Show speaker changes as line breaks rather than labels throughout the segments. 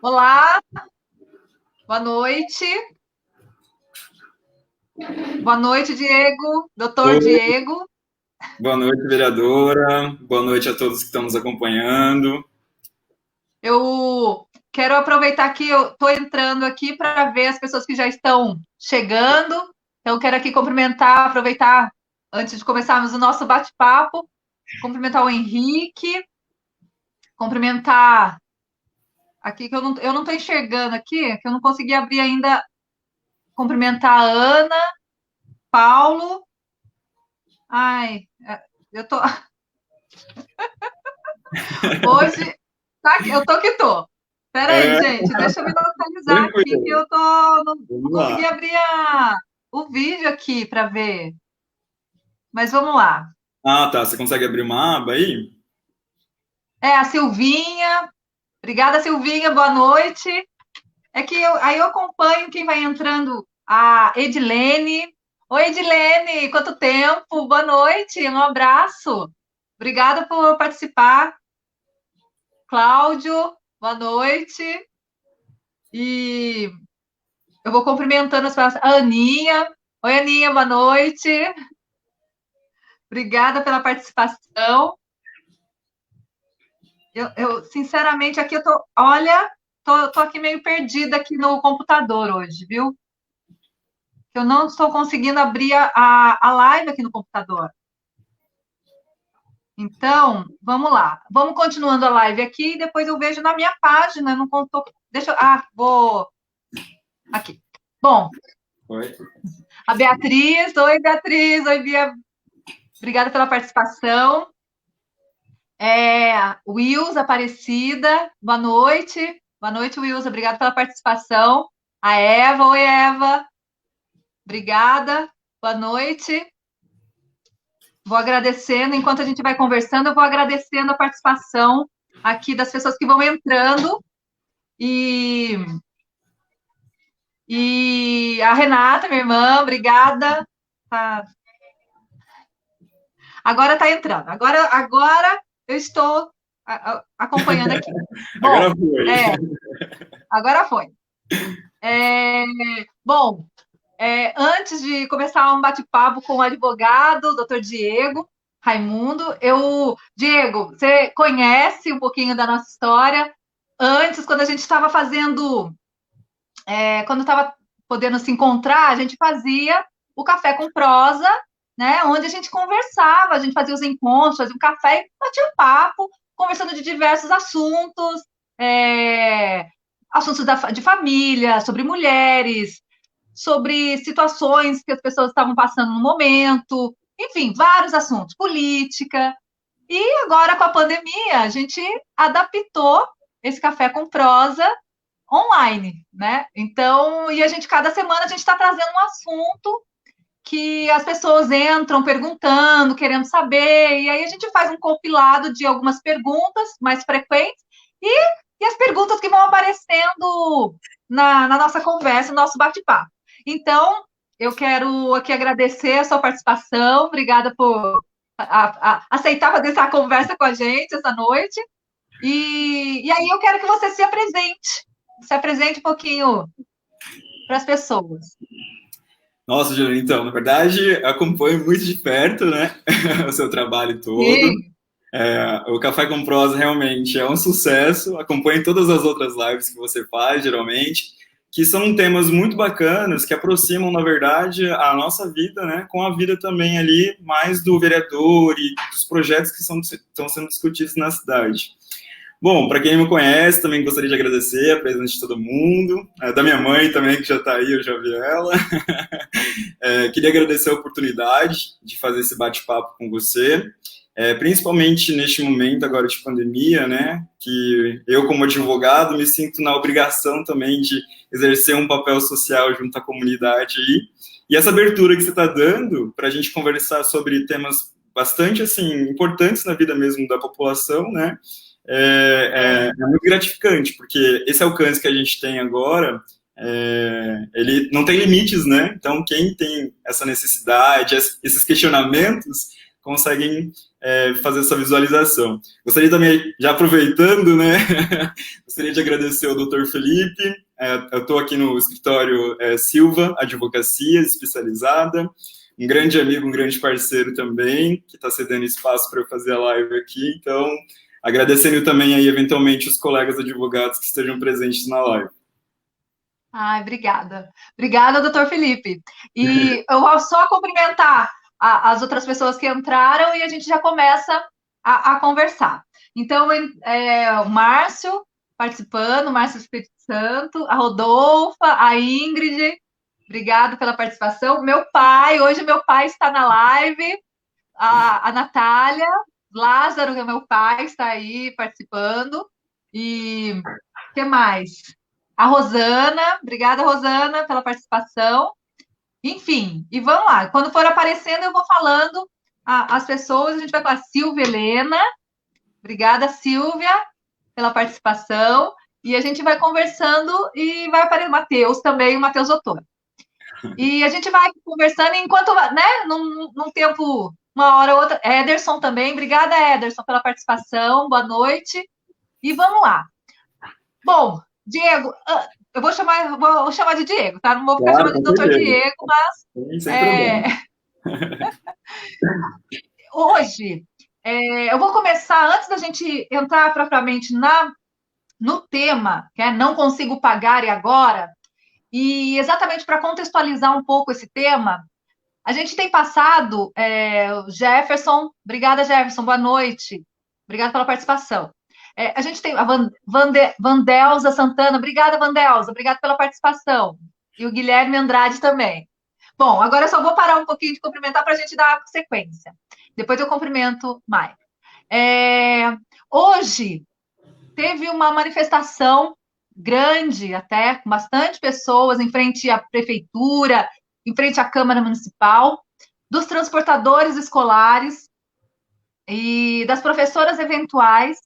Olá, boa noite. Boa noite, Diego, doutor
Oi,
Diego.
boa noite, vereadora. Boa noite a todos que estão nos acompanhando.
Eu quero aproveitar que eu estou entrando aqui para ver as pessoas que já estão chegando. Então, quero aqui cumprimentar, aproveitar antes de começarmos o nosso bate-papo, cumprimentar o Henrique, cumprimentar aqui que eu não estou enxergando aqui, que eu não consegui abrir ainda, cumprimentar a Ana, Paulo. Ai, eu tô hoje. Tá aqui, eu tô que tô. Pera aí,
É,
gente, deixa eu me localizar aqui que
tranquilo.
eu tô. Não
Vamos lá.
consegui abrir o vídeo aqui para ver. Mas vamos lá.
Ah, tá. Você consegue abrir uma aba aí?
É a Silvinha. Obrigada, Silvinha. Boa noite. É que aí eu acompanho quem vai entrando. A Edilene. Oi, Edilene, quanto tempo? Boa noite, um abraço. Obrigada por participar. Cláudio, boa noite. E eu vou cumprimentando as pessoas. A Aninha. Oi, Aninha, boa noite. Obrigada pela participação. Sinceramente, aqui eu tô. Olha, tô aqui meio perdida aqui no computador hoje, viu? Eu não estou conseguindo abrir a live aqui no computador. Então, vamos lá. Vamos continuando a live aqui e depois eu vejo na minha página. Não contou. Deixa eu. Vou. Aqui. Bom,
Oi.
a Beatriz. Oi, Beatriz. Oi, Bia. Obrigada pela participação. Wills Aparecida, boa noite. Boa noite, Wills. Obrigada pela participação. A Eva, oi, Eva. Obrigada. Boa noite. Vou agradecendo, enquanto a gente vai conversando, eu vou agradecendo a participação aqui das pessoas que vão entrando. E, e a Renata, minha irmã, obrigada. Tá. Agora está entrando. Agora eu estou acompanhando aqui.
Agora
Bom,
foi.
agora foi. É, bom, antes de começar um bate-papo com o advogado, doutor Diego Raimundo, Diego, você conhece um pouquinho da nossa história? Antes, quando a gente estava fazendo, quando estava podendo se encontrar, a gente fazia o café com prosa, né? Onde a gente conversava, a gente fazia os encontros, fazia um café e batia um papo, conversando de diversos assuntos, é, assuntos de família, sobre mulheres, sobre situações que as pessoas estavam passando no momento, enfim, vários assuntos, política. E agora, com a pandemia, a gente adaptou esse café com prosa online, né? Então, e a gente, cada semana, a gente está trazendo um assunto que as pessoas entram perguntando, querendo saber, e aí a gente faz um compilado de algumas perguntas mais frequentes e as perguntas que vão aparecendo na nossa conversa, no nosso bate-papo. Então, eu quero aqui agradecer a sua participação, obrigada por aceitar fazer essa conversa com a gente essa noite. E aí eu quero que você se apresente um pouquinho para as pessoas.
Nossa, Juliana, então, na verdade, acompanho muito de perto, né, o seu trabalho todo.
Sim,
O Café com Prosa realmente é um sucesso. Acompanho todas as outras lives que você faz, geralmente, que são temas muito bacanas, que aproximam, na verdade, a nossa vida, né, com a vida também ali, mais do vereador e dos projetos que estão sendo discutidos na cidade. Bom, para quem não me conhece, também gostaria de agradecer a presença de todo mundo, da minha mãe também, que já está aí, eu já vi ela. Queria agradecer a oportunidade de fazer esse bate-papo com você, principalmente neste momento agora de pandemia, né, que eu, como advogado, me sinto na obrigação também de exercer um papel social junto à comunidade aí. E essa abertura que você está dando para a gente conversar sobre temas bastante, assim, importantes na vida mesmo da população, né, é muito gratificante, porque esse alcance que a gente tem agora, ele não tem limites, né? Então, quem tem essa necessidade, esses questionamentos, conseguem fazer essa visualização. Gostaria também, já aproveitando, né, gostaria de agradecer ao Dr. Felipe. Eu estou aqui no escritório Silva Advocacia Especializada, um grande amigo, um grande parceiro também, que está cedendo espaço para eu fazer a live aqui. Então, agradecendo também aí, eventualmente, os colegas advogados que estejam presentes na live.
Ai, obrigada. Obrigada, doutor Felipe. E eu vou só cumprimentar as outras pessoas que entraram e a gente já começa a conversar. Então, o Márcio participando, o Márcio Espírito Santo, a Rodolfa, a Ingrid, obrigado pela participação. Meu pai, hoje meu pai está na live, a Natália, Lázaro, que é meu pai, está aí participando. E o que mais? A Rosana, obrigada, Rosana, pela participação. Enfim, e vamos lá. Quando for aparecendo, eu vou falando as pessoas. A gente vai com a Silvia Helena. Obrigada, Silvia, pela participação. E a gente vai conversando e vai aparecer o Matheus também, o Matheus Ottoni. E a gente vai conversando enquanto, né, num tempo, uma hora ou outra. Ederson também. Obrigada, Ederson, pela participação. Boa noite. E vamos lá. Bom, Diego, eu vou chamar de Diego, tá? Não vou ficar chamando de doutor Diego, mas hoje eu vou começar, antes da gente entrar propriamente no tema, que é Não Consigo Pagar e Agora, e exatamente para contextualizar um pouco esse tema, a gente tem passado, Jefferson, obrigada, Jefferson, boa noite, obrigada pela participação. A gente tem a Vandelza Santana. Obrigada, Vandelza. Obrigada pela participação. E o Guilherme Andrade também. Bom, agora eu só vou parar um pouquinho de cumprimentar para a gente dar sequência. Depois eu cumprimento mais. Hoje teve uma manifestação grande, até, com bastante pessoas, em frente à prefeitura, em frente à Câmara Municipal, dos transportadores escolares e das professoras eventuais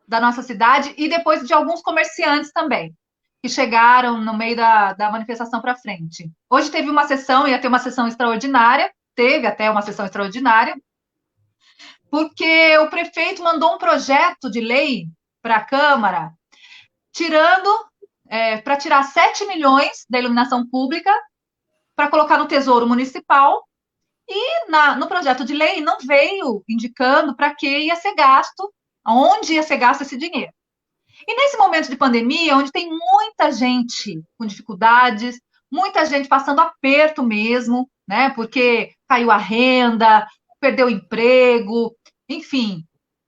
da nossa cidade e depois de alguns comerciantes também, que chegaram no meio da manifestação para frente. Hoje teve uma sessão, ia ter uma sessão extraordinária, teve até uma sessão extraordinária, porque o prefeito mandou um projeto de lei para a Câmara, para tirar 7 milhões da iluminação pública, para colocar no Tesouro Municipal, e no projeto de lei não veio indicando para que ia ser gasto, onde ia ser gasto esse dinheiro. E nesse momento de pandemia, onde tem muita gente com dificuldades, muita gente passando aperto mesmo, né? Porque caiu a renda, perdeu o emprego, enfim.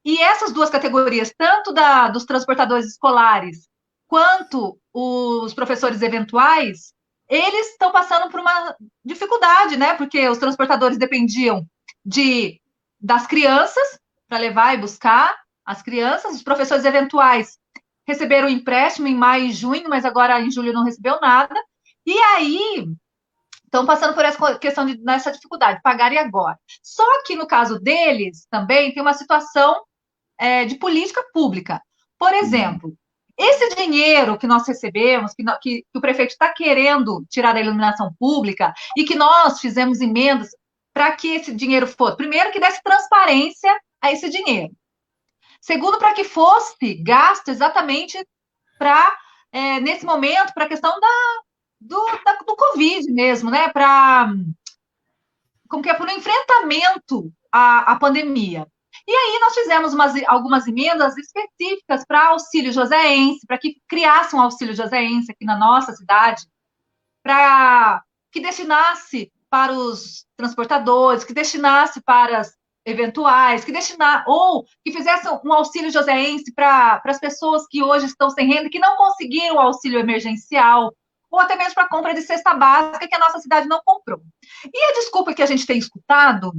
E essas duas categorias, tanto dos transportadores escolares quanto os professores eventuais, eles estão passando por uma dificuldade, né? Porque os transportadores dependiam das crianças para levar e buscar as crianças, os professores eventuais receberam empréstimo em maio e junho, mas agora em julho não recebeu nada, e aí estão passando por essa questão nessa dificuldade, pagar e agora. Só que no caso deles também tem uma situação de política pública. Por exemplo, esse dinheiro que nós recebemos, que o prefeito está querendo tirar da iluminação pública e que nós fizemos emendas para que esse dinheiro fosse, primeiro, que desse transparência a esse dinheiro. Segundo, para que fosse gasto exatamente nesse momento, para a questão do Covid mesmo, né? Para o enfrentamento à pandemia. E aí nós fizemos algumas emendas específicas para auxílio joseense, para que criasse um auxílio joseense aqui na nossa cidade, para que destinasse para os transportadores, que destinasse para as eventuais, ou que fizesse um auxílio joseense para as pessoas que hoje estão sem renda, que não conseguiram o auxílio emergencial, ou até mesmo para a compra de cesta básica, que a nossa cidade não comprou. E a desculpa que a gente tem escutado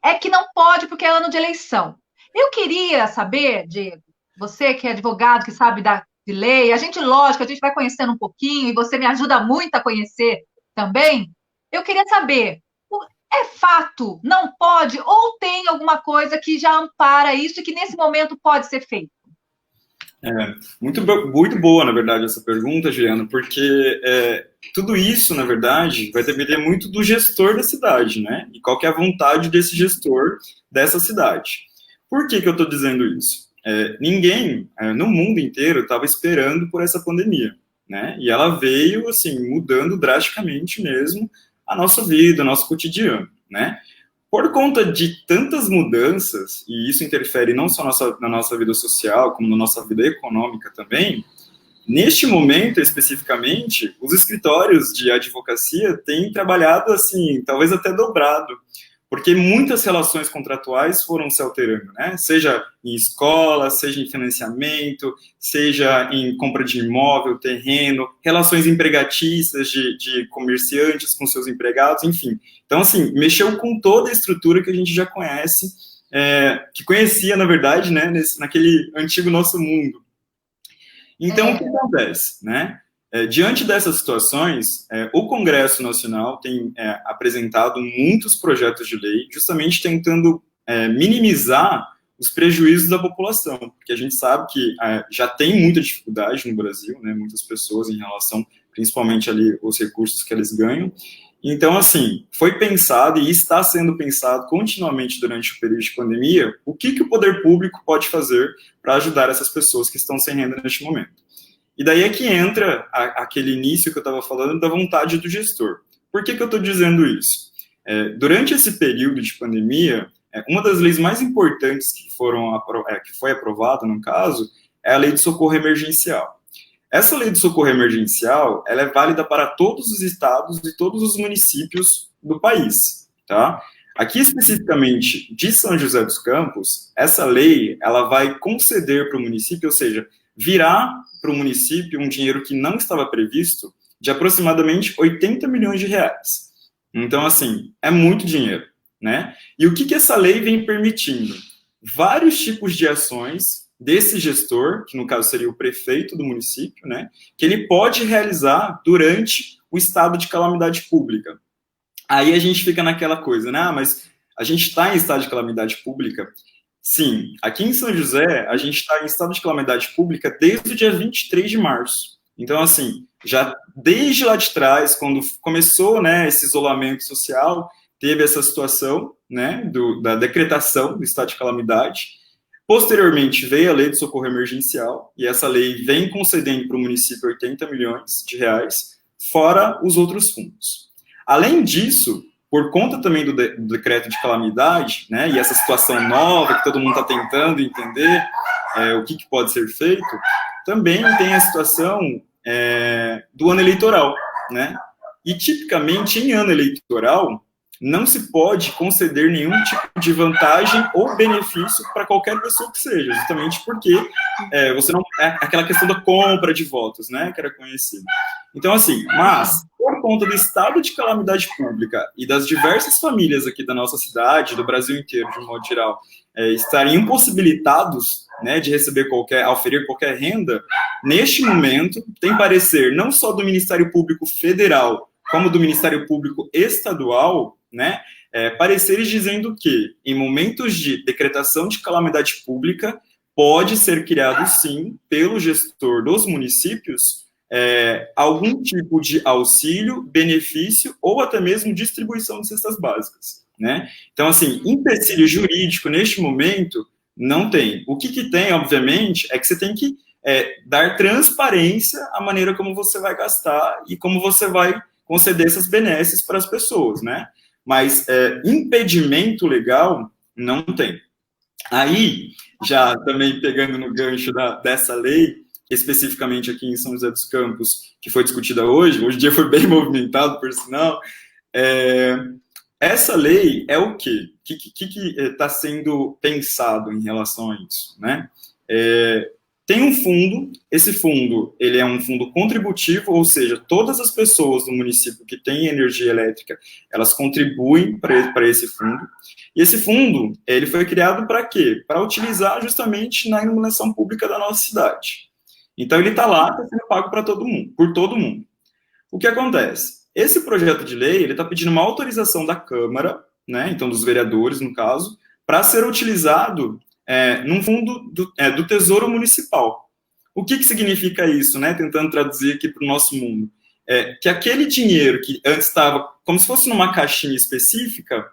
é que não pode porque é ano de eleição. Eu queria saber, Diego, você que é advogado, que sabe de lei, lógico, a gente vai conhecendo um pouquinho, e você me ajuda muito a conhecer também. Eu queria saber, é fato, não pode, ou tem alguma coisa que já ampara isso e que nesse momento pode ser feito?
Muito boa, na verdade, essa pergunta, Juliana, porque tudo isso, na verdade, vai depender muito do gestor da cidade, né? E qual que é a vontade desse gestor dessa cidade. Por que eu estou dizendo isso? Ninguém no mundo inteiro estava esperando por essa pandemia, né? E ela veio, assim, mudando drasticamente mesmo a nossa vida, o nosso cotidiano, né? Por conta de tantas mudanças, e isso interfere não só na nossa vida social, como na nossa vida econômica também, neste momento, especificamente, os escritórios de advocacia têm trabalhado, assim, talvez até dobrado, porque muitas relações contratuais foram se alterando, né? Seja em escola, seja em financiamento, seja em compra de imóvel, terreno, relações empregatícias de comerciantes com seus empregados, enfim. Então, assim, mexeu com toda a estrutura que a gente já conhece, que conhecia, na verdade, né, naquele antigo nosso mundo. Então, o que acontece, né? Diante dessas situações, o Congresso Nacional tem apresentado muitos projetos de lei, justamente tentando minimizar os prejuízos da população, porque a gente sabe que já tem muita dificuldade no Brasil, né, muitas pessoas em relação, principalmente ali, os recursos que eles ganham. Então, assim, foi pensado e está sendo pensado continuamente durante o período de pandemia, o que o poder público pode fazer para ajudar essas pessoas que estão sem renda neste momento. E daí é que entra aquele início que eu estava falando da vontade do gestor. Por que eu estou dizendo isso? Durante esse período de pandemia, uma das leis mais importantes que foi aprovada, no caso, é a Lei de Socorro Emergencial. Essa Lei de Socorro Emergencial, ela é válida para todos os estados e todos os municípios do país, tá? Aqui, especificamente de São José dos Campos, essa lei, ela vai conceder para o município, ou seja, virar para o município um dinheiro que não estava previsto, de aproximadamente 80 milhões de reais. Então, assim, é muito dinheiro, né? E o que essa lei vem permitindo? Vários tipos de ações desse gestor, que no caso seria o prefeito do município, né? Que ele pode realizar durante o estado de calamidade pública. Aí a gente fica naquela coisa, né? Mas a gente está em estado de calamidade pública. Sim, aqui em São José, a gente está em estado de calamidade pública desde o dia 23 de março. Então, assim, já desde lá de trás, quando começou, né, esse isolamento social, teve essa situação, né, da decretação do estado de calamidade. Posteriormente, veio a Lei de Socorro Emergencial, e essa lei vem concedendo para o município 80 milhões de reais, fora os outros fundos. Além disso, por conta também do decreto de calamidade, né, e essa situação nova que todo mundo está tentando entender o que pode ser feito, também tem a situação do ano eleitoral, né? E tipicamente em ano eleitoral não se pode conceder nenhum tipo de vantagem ou benefício para qualquer pessoa que seja, justamente porque você não aquela questão da compra de votos, né, que era conhecida. Então, assim, mas por conta do estado de calamidade pública e das diversas famílias aqui da nossa cidade, do Brasil inteiro, de um modo geral, estarem impossibilitados, né, de receber oferir qualquer renda, neste momento tem parecer não só do Ministério Público Federal, como do Ministério Público Estadual, né, pareceres dizendo que, em momentos de decretação de calamidade pública, pode ser criado, sim, pelo gestor dos municípios, algum tipo de auxílio, benefício ou até mesmo distribuição de cestas básicas, né? Então, assim, empecilho jurídico, neste momento, não tem. O que tem, obviamente, é que você tem que dar transparência à maneira como você vai gastar e como você vai conceder essas benesses para as pessoas, né? Mas impedimento legal não tem. Aí, já também pegando no gancho dessa lei, especificamente aqui em São José dos Campos, que foi discutida hoje o dia foi bem movimentado, por sinal, essa lei é o quê? O que está sendo pensado em relação a isso, né? Tem um fundo, esse fundo, ele é um fundo contributivo, ou seja, todas as pessoas do município que têm energia elétrica, elas contribuem para esse fundo. E esse fundo, ele foi criado para quê? Para utilizar justamente na iluminação pública da nossa cidade. Então, ele está lá, está sendo pago para todo mundo, por todo mundo. O que acontece? Esse projeto de lei, ele está pedindo uma autorização da Câmara, né, então dos vereadores, no caso, para ser utilizado num fundo do Tesouro Municipal. O que significa isso, né? Tentando traduzir aqui para o nosso mundo. Que aquele dinheiro que antes estava como se fosse numa caixinha específica,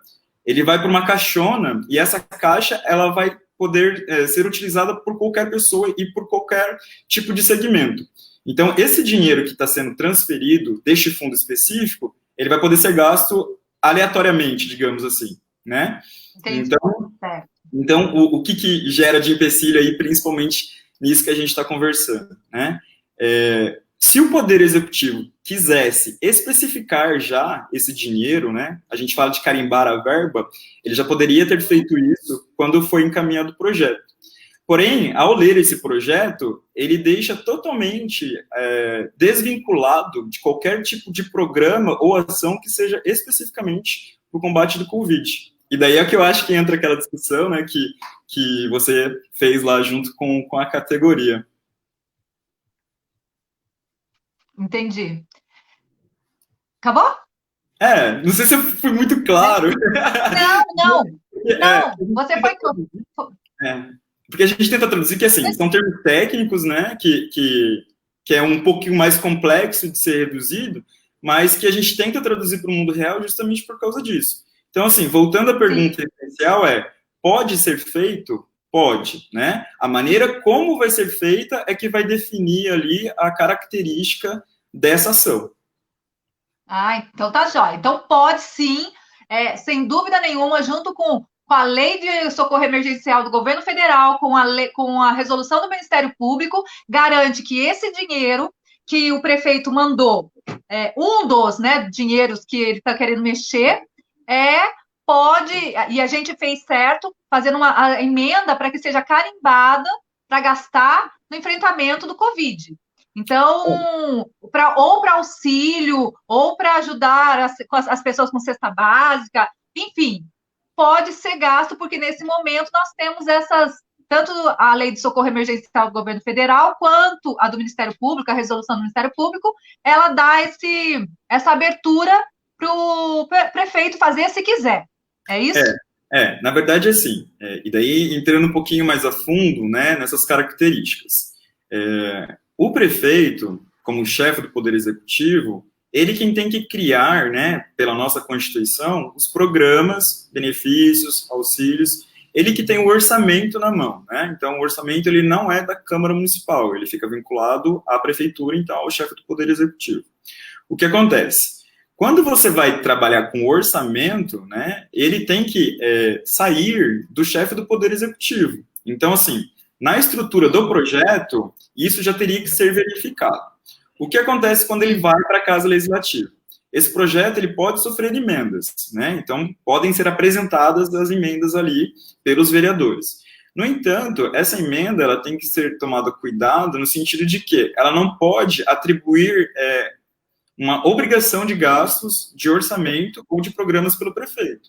ele vai para uma caixona, e essa caixa ela vai poder ser utilizada por qualquer pessoa e por qualquer tipo de segmento. Então, esse dinheiro que está sendo transferido deste fundo específico, ele vai poder ser gasto aleatoriamente, digamos assim, né?
Entendi.
Então o que gera de empecilho aí, principalmente nisso que a gente está conversando, né? Se o Poder Executivo quisesse especificar já esse dinheiro, né? A gente fala de carimbar a verba, ele já poderia ter feito isso quando foi encaminhado o projeto. Porém, ao ler esse projeto, ele deixa totalmente desvinculado de qualquer tipo de programa ou ação que seja especificamente para o combate do Covid. E daí é que eu acho que entra aquela discussão, né, que você fez lá junto com a categoria.
Entendi. Acabou?
Não sei se eu fui muito claro.
Não, você foi...
Porque a gente tenta traduzir que, assim, são termos técnicos, né, que é um pouquinho mais complexo de ser reduzido, mas que a gente tenta traduzir para o mundo real justamente por causa disso. Então, assim, voltando à pergunta inicial, pode ser feito? Pode, né? A maneira como vai ser feita é que vai definir ali a característica dessa ação.
Então tá jóia. Então pode sim, sem dúvida nenhuma, junto com a lei de socorro emergencial do governo federal, com a resolução do Ministério Público, garante que esse dinheiro que o prefeito mandou, um dos, né, dinheiros que ele está querendo mexer, pode, e a gente fez certo, fazendo uma emenda para que seja carimbada para gastar no enfrentamento do Covid. Então, ou para auxílio, ou para ajudar as pessoas com cesta básica, enfim, pode ser gasto, porque nesse momento nós temos tanto a lei de socorro emergencial do governo federal, quanto a do Ministério Público, a resolução do Ministério Público, ela dá essa abertura para o prefeito fazer se quiser. É isso?
Na verdade, assim, e daí entrando um pouquinho mais a fundo, né, nessas características. O prefeito, como chefe do Poder Executivo, ele quem tem que criar, né, pela nossa Constituição, os programas, benefícios, auxílios, ele que tem o orçamento na mão, né? Então, o orçamento ele não é da Câmara Municipal, ele fica vinculado à Prefeitura, então, ao chefe do Poder Executivo. O que acontece? Quando você vai trabalhar com orçamento, né, ele tem que sair do chefe do Poder Executivo. Então, assim, na estrutura do projeto, isso já teria que ser verificado. O que acontece quando ele vai para a Casa Legislativa? Esse projeto ele pode sofrer emendas, né? Então, podem ser apresentadas as emendas ali pelos vereadores. No entanto, essa emenda ela tem que ser tomada cuidado no sentido de que ela não pode atribuir uma obrigação de gastos de orçamento ou de programas pelo prefeito.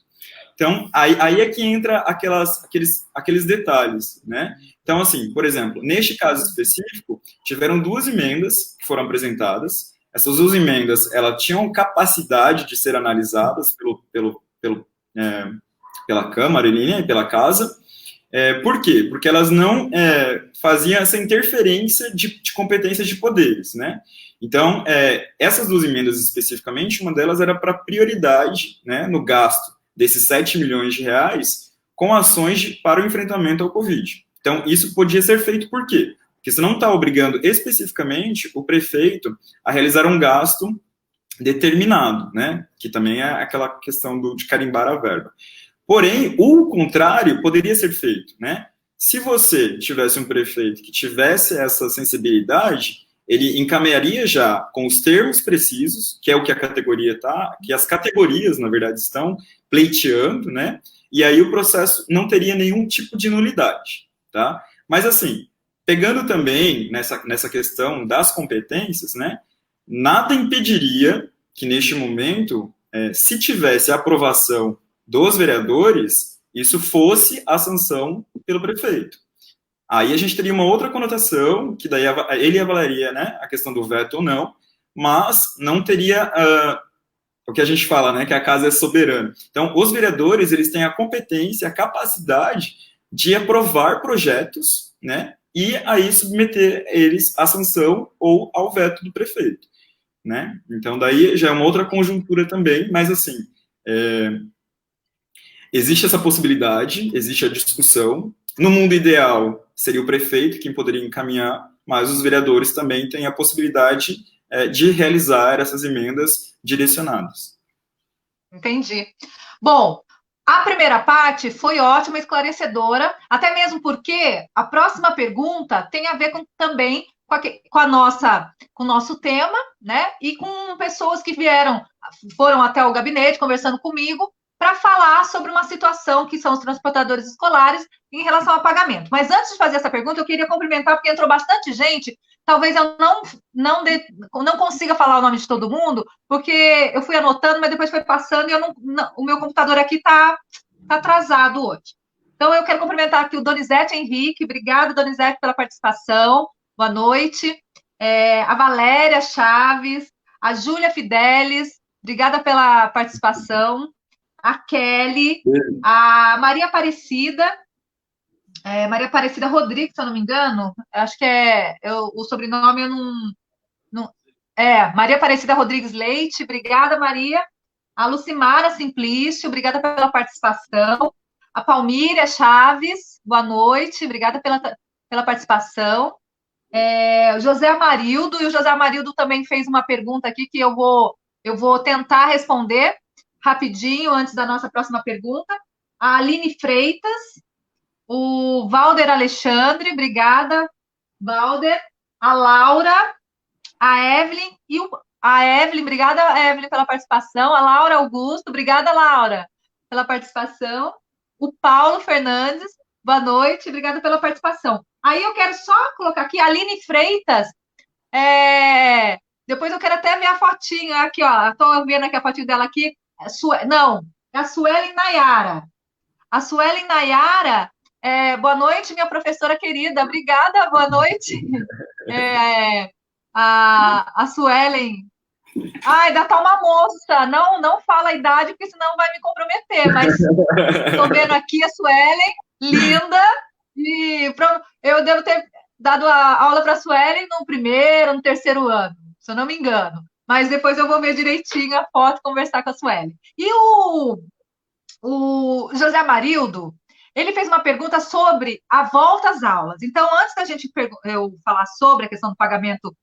Então, aí é que entra aqueles detalhes, né? Então, assim, por exemplo, neste caso específico, tiveram 2 emendas que foram apresentadas. Essas 2 emendas, elas tinham capacidade de ser analisadas pela Câmara e pela Casa. Por quê? Porque elas não faziam essa interferência de competências de poderes, né? Então, essas 2 emendas especificamente, uma delas era para prioridade, né, no gasto desses 7 milhões de reais com ações para o enfrentamento ao Covid. Então, isso podia ser feito por quê? Porque você não está obrigando especificamente o prefeito a realizar um gasto determinado, né? Que também é aquela questão de carimbar a verba. Porém, o contrário poderia ser feito, né? Se você tivesse um prefeito que tivesse essa sensibilidade, ele encaminharia já com os termos precisos, que é o que a categoria está, que as categorias, na verdade, estão pleiteando, né? E aí o processo não teria nenhum tipo de nulidade, tá? Mas, assim, pegando também nessa questão das competências, né? Nada impediria que, neste momento, se tivesse a aprovação dos vereadores, isso fosse a sanção pelo prefeito. Aí a gente teria uma outra conotação, que daí ele avaliaria, né, a questão do veto ou não, mas não teria o que a gente fala, né, que a casa é soberana. Então, os vereadores, eles têm a competência, a capacidade de aprovar projetos, né, e aí submeter eles à sanção ou ao veto do prefeito, né? Então, daí já é uma outra conjuntura também, mas assim, existe essa possibilidade, existe a discussão. No mundo ideal, seria o prefeito quem poderia encaminhar, mas os vereadores também têm a possibilidade de realizar essas emendas direcionadas.
Entendi. Bom, a primeira parte foi ótima, esclarecedora, até mesmo porque a próxima pergunta tem a ver também com o nosso tema, né? E com pessoas que foram até o gabinete conversando comigo para falar sobre uma situação que são os transportadores escolares em relação ao pagamento. Mas antes de fazer essa pergunta, eu queria cumprimentar, porque entrou bastante gente. Talvez eu não consiga falar o nome de todo mundo, porque eu fui anotando, mas depois foi passando e o meu computador aqui está atrasado hoje. Então, eu quero cumprimentar aqui o Donizete Henrique. Obrigada, Donizete, pela participação. Boa noite. A Valéria Chaves, a Júlia Fidelis, obrigada pela participação. A Kelly, a Maria Aparecida, Rodrigues, se eu não me engano, acho que o sobrenome eu não. Maria Aparecida Rodrigues Leite, obrigada, Maria. A Lucimara Simplício, obrigada pela participação. A Palmíria Chaves, boa noite, obrigada pela participação. O José Amarildo, e o José Amarildo também fez uma pergunta aqui que eu vou tentar responder rapidinho, antes da nossa próxima pergunta. A Aline Freitas, o Valder Alexandre, obrigada, Valder. A Laura, a Evelyn a Evelyn, obrigada, Evelyn, pela participação. A Laura Augusto, obrigada, Laura, pela participação. O Paulo Fernandes, boa noite, obrigada pela participação. Aí eu quero só colocar aqui, a Aline Freitas, depois eu quero até ver a fotinho, aqui, ó, estou vendo aqui a fotinho dela aqui. Não, é a Suelen Nayara. A Suelen Nayara, boa noite, minha professora querida, obrigada, boa noite. A Suelen. Ainda tá uma moça, não fala a idade, porque senão vai me comprometer, mas estou vendo aqui a Suelen, linda, e eu devo ter dado a aula para a Suelen no primeiro, no terceiro ano, se eu não me engano. Mas depois eu vou ver direitinho a foto e conversar com a Suelen. E o José Amarildo, ele fez uma pergunta sobre a volta às aulas. Então, antes da eu falar sobre a questão do pagamento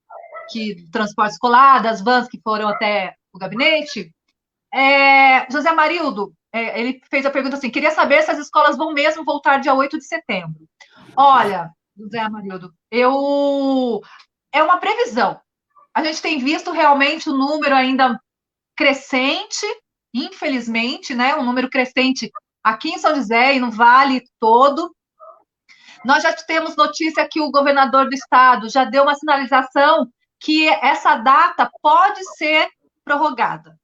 do transporte escolar, das vans que foram até o gabinete, José Amarildo, ele fez a pergunta assim, queria saber se as escolas vão mesmo voltar dia 8 de setembro. Olha, José Amarildo, é uma previsão. A gente tem visto realmente o número ainda crescente, infelizmente, né? Um número crescente aqui em São José e no Vale todo. Nós já temos notícia que o governador do estado já deu uma sinalização que essa data pode ser prorrogada,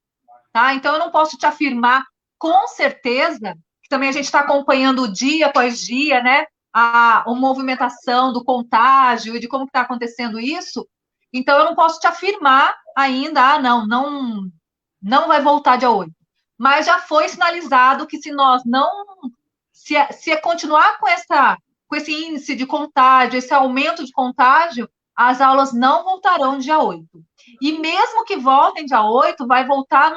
tá? Então, eu não posso te afirmar com certeza, que também a gente está acompanhando dia após dia, né? A movimentação do contágio e de como está acontecendo isso. Então, eu não posso te afirmar ainda, não vai voltar dia 8. Mas já foi sinalizado que se nós não... Se continuar com esse índice de contágio, esse aumento de contágio, as aulas não voltarão dia 8. E mesmo que voltem dia 8, vai voltar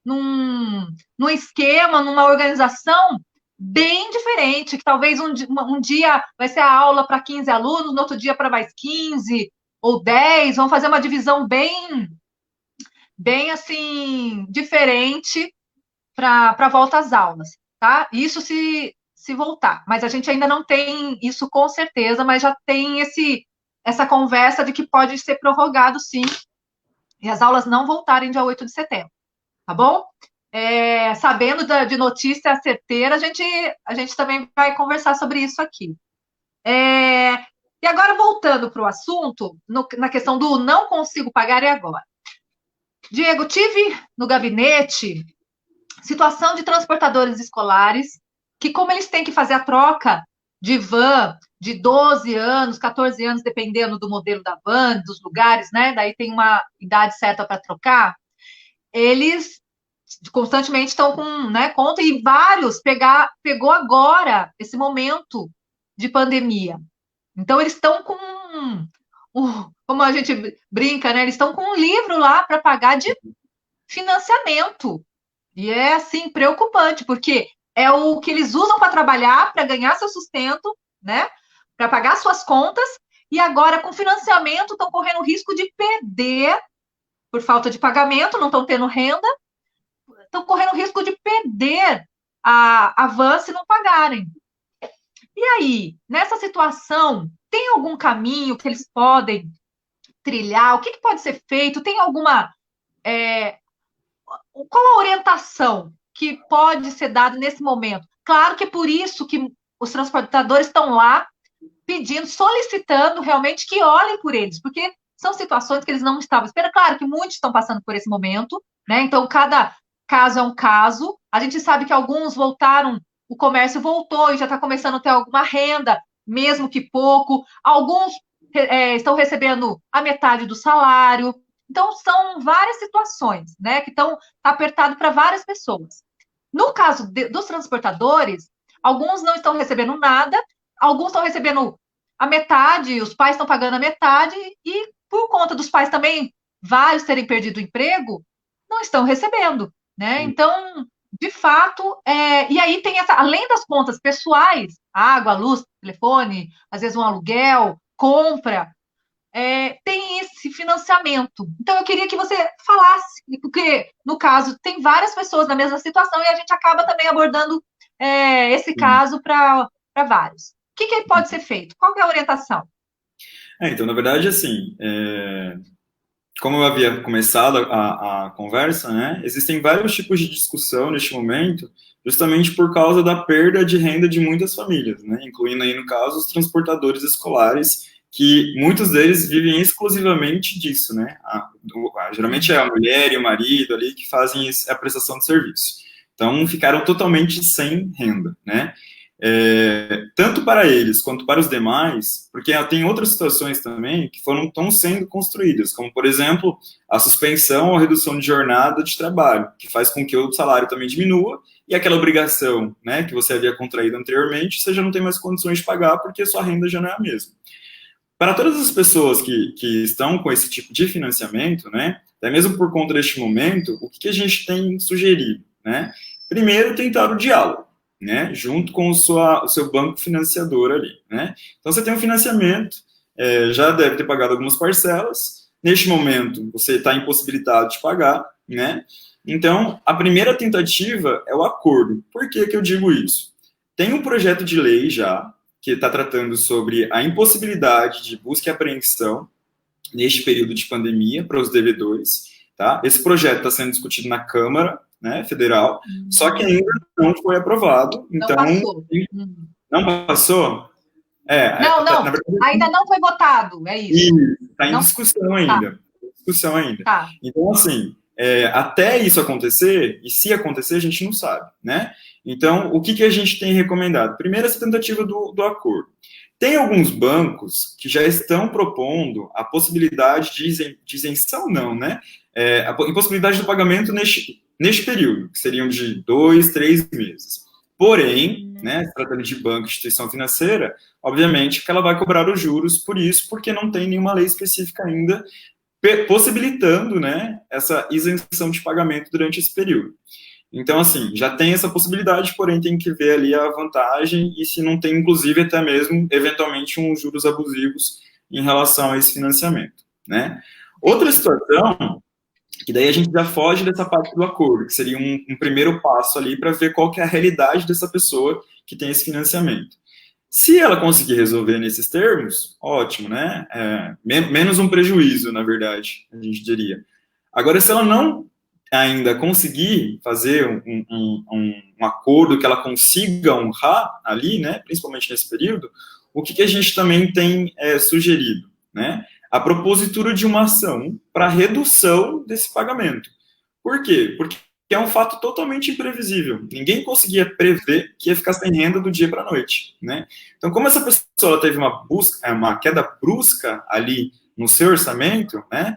num esquema, numa organização bem diferente, que talvez um dia vai ser a aula para 15 alunos, no outro dia para mais 15 ou 10, vão fazer uma divisão bem assim, diferente para a volta às aulas, tá? Isso se voltar, mas a gente ainda não tem isso com certeza, mas já tem essa conversa de que pode ser prorrogado, sim, e as aulas não voltarem dia 8 de setembro, tá bom? Sabendo de notícia certeira, a gente também vai conversar sobre isso aqui. E agora, voltando para o assunto, na questão do não consigo pagar, e agora? Diego, tive no gabinete situação de transportadores escolares que, como eles têm que fazer a troca de van de 12 anos, 14 anos, dependendo do modelo da van, dos lugares, né? Daí tem uma idade certa para trocar. Eles constantemente estão com, né, conta, e vários pegou agora esse momento de pandemia. Então, eles estão com, como a gente brinca, né? Eles estão com um livro lá para pagar de financiamento. E é, assim, preocupante, porque é o que eles usam para trabalhar, para ganhar seu sustento, né? Para pagar suas contas, e agora, com financiamento, estão correndo risco de perder, por falta de pagamento, não estão tendo renda, estão correndo risco de perder a van se não pagarem. E aí, nessa situação, tem algum caminho que eles podem trilhar? O que, que pode ser feito? Tem alguma. Qual a orientação que pode ser dada nesse momento? Claro que é por isso que os transportadores estão lá pedindo, solicitando realmente que olhem por eles, porque são situações que eles não estavam esperando. Claro que muitos estão passando por esse momento, né? Então, cada caso é um caso. A gente sabe que alguns voltaram, o comércio voltou e já está começando a ter alguma renda, mesmo que pouco. Alguns estão recebendo a metade do salário. Então, são várias situações, né, que estão apertado para várias pessoas. No caso dos transportadores, alguns não estão recebendo nada, alguns estão recebendo a metade, os pais estão pagando a metade, e por conta dos pais também, vários terem perdido o emprego, não estão recebendo, né? Então, de fato, e aí tem essa, além das contas pessoais, água, luz, telefone, às vezes um aluguel, compra, tem esse financiamento. Então, eu queria que você falasse, porque, no caso, tem várias pessoas na mesma situação e a gente acaba também abordando esse caso para vários. O que, que pode ser feito? Qual é a orientação?
Então, na verdade, assim, como eu havia começado a conversa, né, existem vários tipos de discussão neste momento, justamente por causa da perda de renda de muitas famílias, né, incluindo aí, no caso, os transportadores escolares, que muitos deles vivem exclusivamente disso, né, geralmente é a mulher e o marido ali que fazem a prestação de serviço. Então, ficaram totalmente sem renda, né, tanto para eles quanto para os demais, porque tem outras situações também que estão sendo construídas, como, por exemplo, a suspensão ou a redução de jornada de trabalho, que faz com que o salário também diminua, e aquela obrigação, né, que você havia contraído anteriormente, você já não tem mais condições de pagar, porque a sua renda já não é a mesma. Para todas as pessoas que estão com esse tipo de financiamento, né, até mesmo por conta deste momento, o que a gente tem sugerido, né? Primeiro, tentar o diálogo, né, junto com o seu banco financiador ali, né? Então, você tem um financiamento, já deve ter pagado algumas parcelas, neste momento, você está impossibilitado de pagar, né? Então, a primeira tentativa é o acordo. Por que eu digo isso? Tem um projeto de lei já, que está tratando sobre a impossibilidade de busca e apreensão neste período de pandemia para os devedores, tá? Esse projeto está sendo discutido na Câmara, né, Federal, só que ainda não foi aprovado. Então,
não passou.
Não passou?
Não, na verdade, ainda não foi votado, é isso.
Está em discussão ainda.
Tá.
Discussão ainda.
Tá.
Então, assim, até isso acontecer, e se acontecer, a gente não sabe, né? Então, o que a gente tem recomendado? Primeiro, essa tentativa do acordo. Tem alguns bancos que já estão propondo a possibilidade de isenção, não, né? A impossibilidade do pagamento neste período, que seriam de 2, 3 meses. Porém, né, se tratando de banco, instituição financeira, obviamente que ela vai cobrar os juros por isso, porque não tem nenhuma lei específica ainda possibilitando, né, essa isenção de pagamento durante esse período. Então, assim, já tem essa possibilidade, porém tem que ver ali a vantagem e se não tem, inclusive, até mesmo, eventualmente, uns juros abusivos em relação a esse financiamento, né? Outra situação, que daí a gente já foge dessa parte do acordo, que seria um primeiro passo ali para ver qual que é a realidade dessa pessoa que tem esse financiamento. Se ela conseguir resolver nesses termos, ótimo, né? Menos um prejuízo, na verdade, a gente diria. Agora, se ela não ainda conseguir fazer um acordo que ela consiga honrar ali, né, principalmente nesse período, o que a gente também tem sugerido, né? A propositura de uma ação para redução desse pagamento. Por quê? Porque é um fato totalmente imprevisível. Ninguém conseguia prever que ia ficar sem renda do dia para a noite, né? Então, como essa pessoa teve uma queda brusca ali no seu orçamento, né?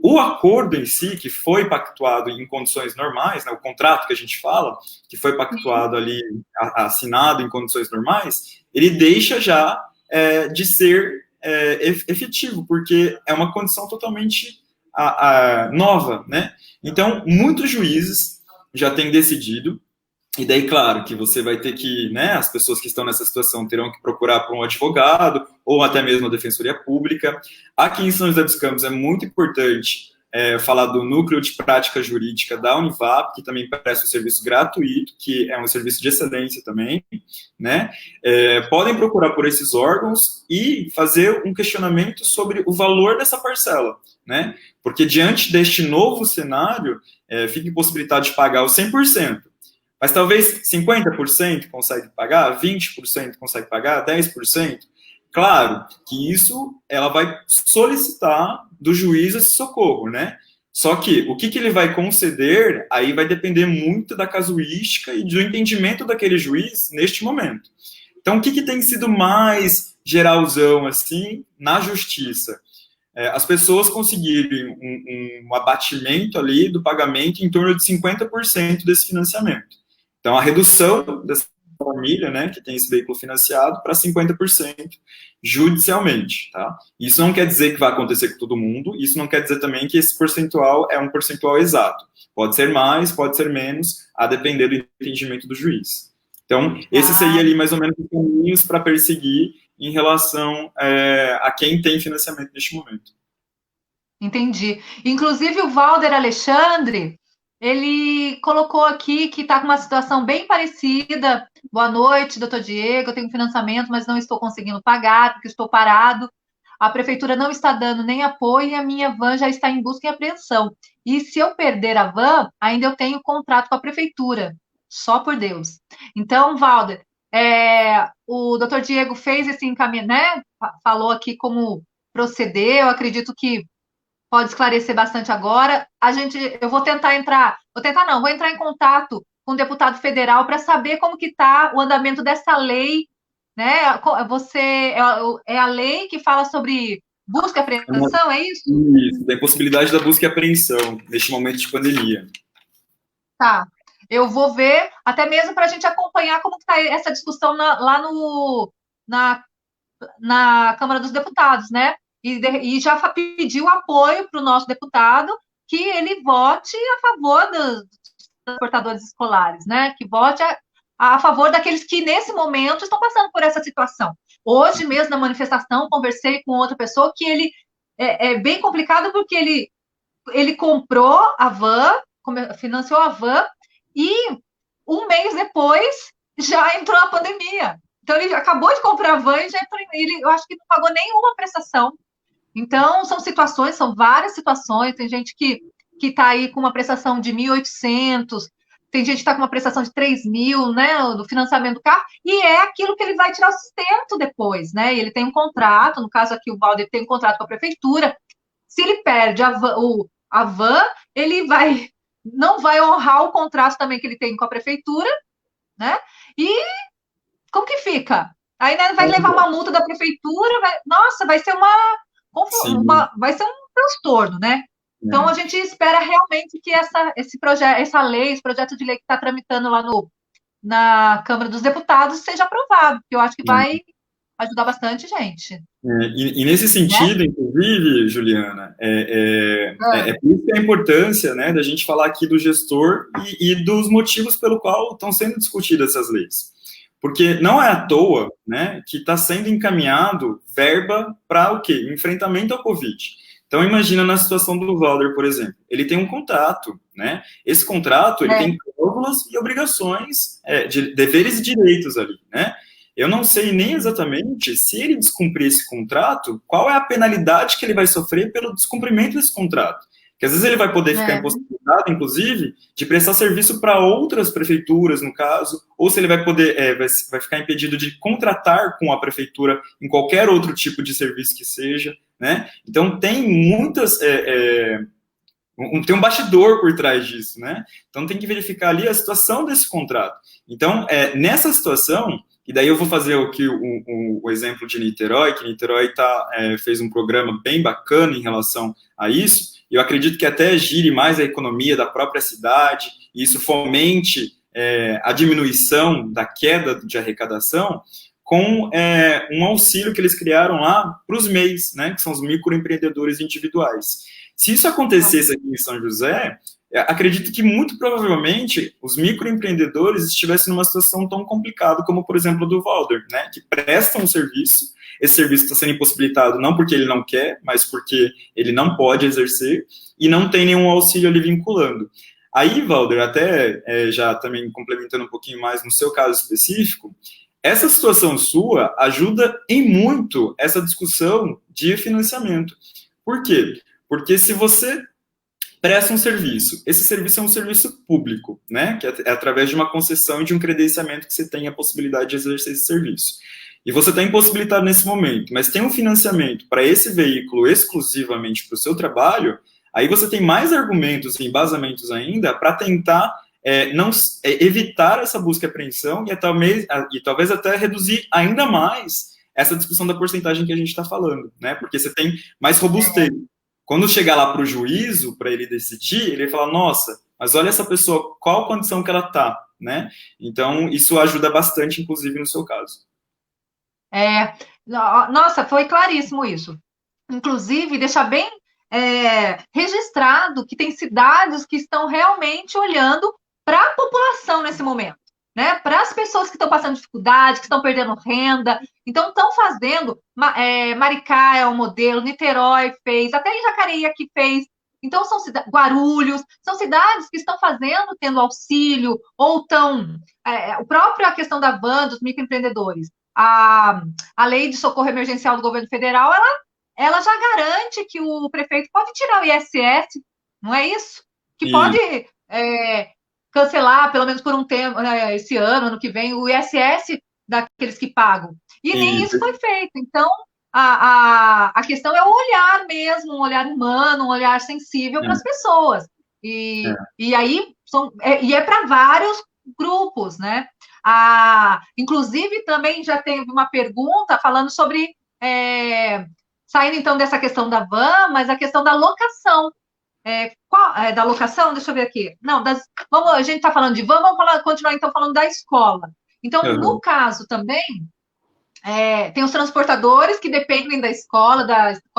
O acordo em si, que foi pactuado em condições normais, né, o contrato que a gente fala, que foi pactuado ali, assinado em condições normais, ele deixa já de ser efetivo, porque é uma condição totalmente nova, né? Então, muitos juízes já têm decidido, e daí, claro, que você vai ter que, né, as pessoas que estão nessa situação terão que procurar por um advogado, ou até mesmo a Defensoria Pública. Aqui em São José dos Campos é muito importante falar do Núcleo de Prática Jurídica da Univap, que também presta um serviço gratuito, que é um serviço de excelência também, né? Podem procurar por esses órgãos e fazer um questionamento sobre o valor dessa parcela, né? Porque diante deste novo cenário, fica impossibilitado de pagar os 100%. Mas talvez 50% consegue pagar, 20% consegue pagar, 10%. Claro que isso ela vai solicitar do juiz esse socorro, né? Só que o que ele vai conceder, aí vai depender muito da casuística e do entendimento daquele juiz neste momento. Então, o que tem sido mais geralzão, assim, na justiça? As pessoas conseguirem um abatimento ali do pagamento em torno de 50% desse financiamento. Então, a redução dessa família, né, que tem esse veículo financiado, para 50% judicialmente, tá? Isso não quer dizer que vai acontecer com todo mundo, isso não quer dizer também que esse percentual é um percentual exato. Pode ser mais, pode ser menos, a depender do entendimento do juiz. Então, esse seria ali mais ou menos os caminhos para perseguir em relação a quem tem financiamento neste momento.
Entendi. Inclusive, o Valder Alexandre, ele colocou aqui que está com uma situação bem parecida. Boa noite, doutor Diego. Eu tenho financiamento, mas não estou conseguindo pagar, porque estou parado. A prefeitura não está dando nem apoio e a minha van já está em busca e apreensão. E se eu perder a van, ainda eu tenho contrato com a prefeitura. Só por Deus. Então, Valder, o doutor Diego fez esse encaminhamento, né? Falou aqui como proceder. Eu acredito que pode esclarecer bastante agora. Eu vou entrar em contato com o deputado federal para saber como que está o andamento dessa lei, né? É a lei que fala sobre busca e apreensão, é isso?
Isso, da impossibilidade da busca e apreensão neste momento de pandemia.
Tá. Eu vou ver, até mesmo para a gente acompanhar como está essa discussão lá na Câmara dos Deputados, né? E já pediu apoio para o nosso deputado que ele vote a favor dos transportadores escolares, né? Que vote a favor daqueles que, nesse momento, estão passando por essa situação. Hoje mesmo, na manifestação, conversei com outra pessoa que ele é bem complicado porque ele comprou a van, financiou a van, e um mês depois já entrou a pandemia. Então, ele acabou de comprar a van e já entrou, eu acho que não pagou nenhuma prestação. Então, são várias situações. Tem gente que está aí com uma prestação de 1.800, tem gente que está com uma prestação de 3.000, né, do financiamento do carro, e é aquilo que ele vai tirar o sustento depois, né? E ele tem um contrato, no caso aqui o Valdir tem um contrato com a prefeitura. Se ele perde a van, ele não vai honrar o contrato também que ele tem com a prefeitura, né? E como que fica? Aí, né, vai levar uma multa da prefeitura, vai ser vai ser um transtorno, né? Então, a gente espera realmente que esse projeto de lei que está tramitando lá na Câmara dos Deputados seja aprovado, porque eu acho que vai ajudar bastante gente.
E nesse sentido, né? Inclusive, Juliana, por isso que a importância, né, da gente falar aqui do gestor e dos motivos pelo qual estão sendo discutidas essas leis. Porque não é à toa, né, que está sendo encaminhado verba para o quê? Enfrentamento ao Covid. Então, imagina na situação do Valder, por exemplo. Ele tem um contrato, né? Esse contrato, ele tem cláusulas e obrigações, de deveres e direitos ali, né? Eu não sei nem exatamente, se ele descumprir esse contrato, qual é a penalidade que ele vai sofrer pelo descumprimento desse contrato. Porque às vezes ele vai poder ficar impossibilitado, inclusive, de prestar serviço para outras prefeituras, no caso, ou se ele vai poder, vai ficar impedido de contratar com a prefeitura em qualquer outro tipo de serviço que seja, né? Então tem muitas... tem um bastidor por trás disso, né? Então tem que verificar ali a situação desse contrato. Então, nessa situação, e daí eu vou fazer aqui o exemplo de Niterói, que Niterói fez um programa bem bacana em relação a isso. Eu acredito que até gire mais a economia da própria cidade, e isso fomente a diminuição da queda de arrecadação, com um auxílio que eles criaram lá para os MEIs, né, que são os microempreendedores individuais. Se isso acontecesse aqui em São José, acredito que muito provavelmente os microempreendedores estivessem numa situação tão complicada como, por exemplo, a do Valder, né, que prestam um serviço, esse serviço está sendo impossibilitado não porque ele não quer, mas porque ele não pode exercer e não tem nenhum auxílio ali vinculando. Aí, Valder, até já também complementando um pouquinho mais no seu caso específico, essa situação sua ajuda em muito essa discussão de financiamento. Por quê? Porque se você presta um serviço, esse serviço é um serviço público, né? Que é através de uma concessão e de um credenciamento que você tem a possibilidade de exercer esse serviço. E você está impossibilitado nesse momento, mas tem um financiamento para esse veículo exclusivamente para o seu trabalho, aí você tem mais argumentos e embasamentos ainda para tentar evitar essa busca e apreensão e talvez até reduzir ainda mais essa discussão da porcentagem que a gente está falando, né? Porque você tem mais robustez. Quando chegar lá para o juízo, para ele decidir, ele vai falar, nossa, mas olha essa pessoa, qual condição que ela está, né? Então, isso ajuda bastante, inclusive, no seu caso.
Nossa, foi claríssimo isso. Inclusive, deixar bem registrado que tem cidades que estão realmente olhando para a população nesse momento, né? Para as pessoas que estão passando dificuldade, que estão perdendo renda. Então, estão fazendo. Maricá é um modelo, Niterói fez, até em Jacareí aqui fez. Então, são Guarulhos, são cidades que estão fazendo, tendo auxílio, ou estão. A própria questão da van, dos microempreendedores. A lei de socorro emergencial do governo federal, ela já garante que o prefeito pode tirar o ISS, não é isso? Que pode cancelar, pelo menos por um tempo, esse ano que vem, o ISS daqueles que pagam. E nem isso foi feito. Então, a questão é o olhar mesmo, um olhar humano, um olhar sensível para as pessoas. E aí, é para vários grupos, né? Inclusive, também já teve uma pergunta falando sobre, saindo então dessa questão da van, mas a questão da locação. Da locação? Deixa eu ver aqui. Não, a gente está falando de van, vamos continuar então falando da escola. Então, no caso também, tem os transportadores que dependem da escola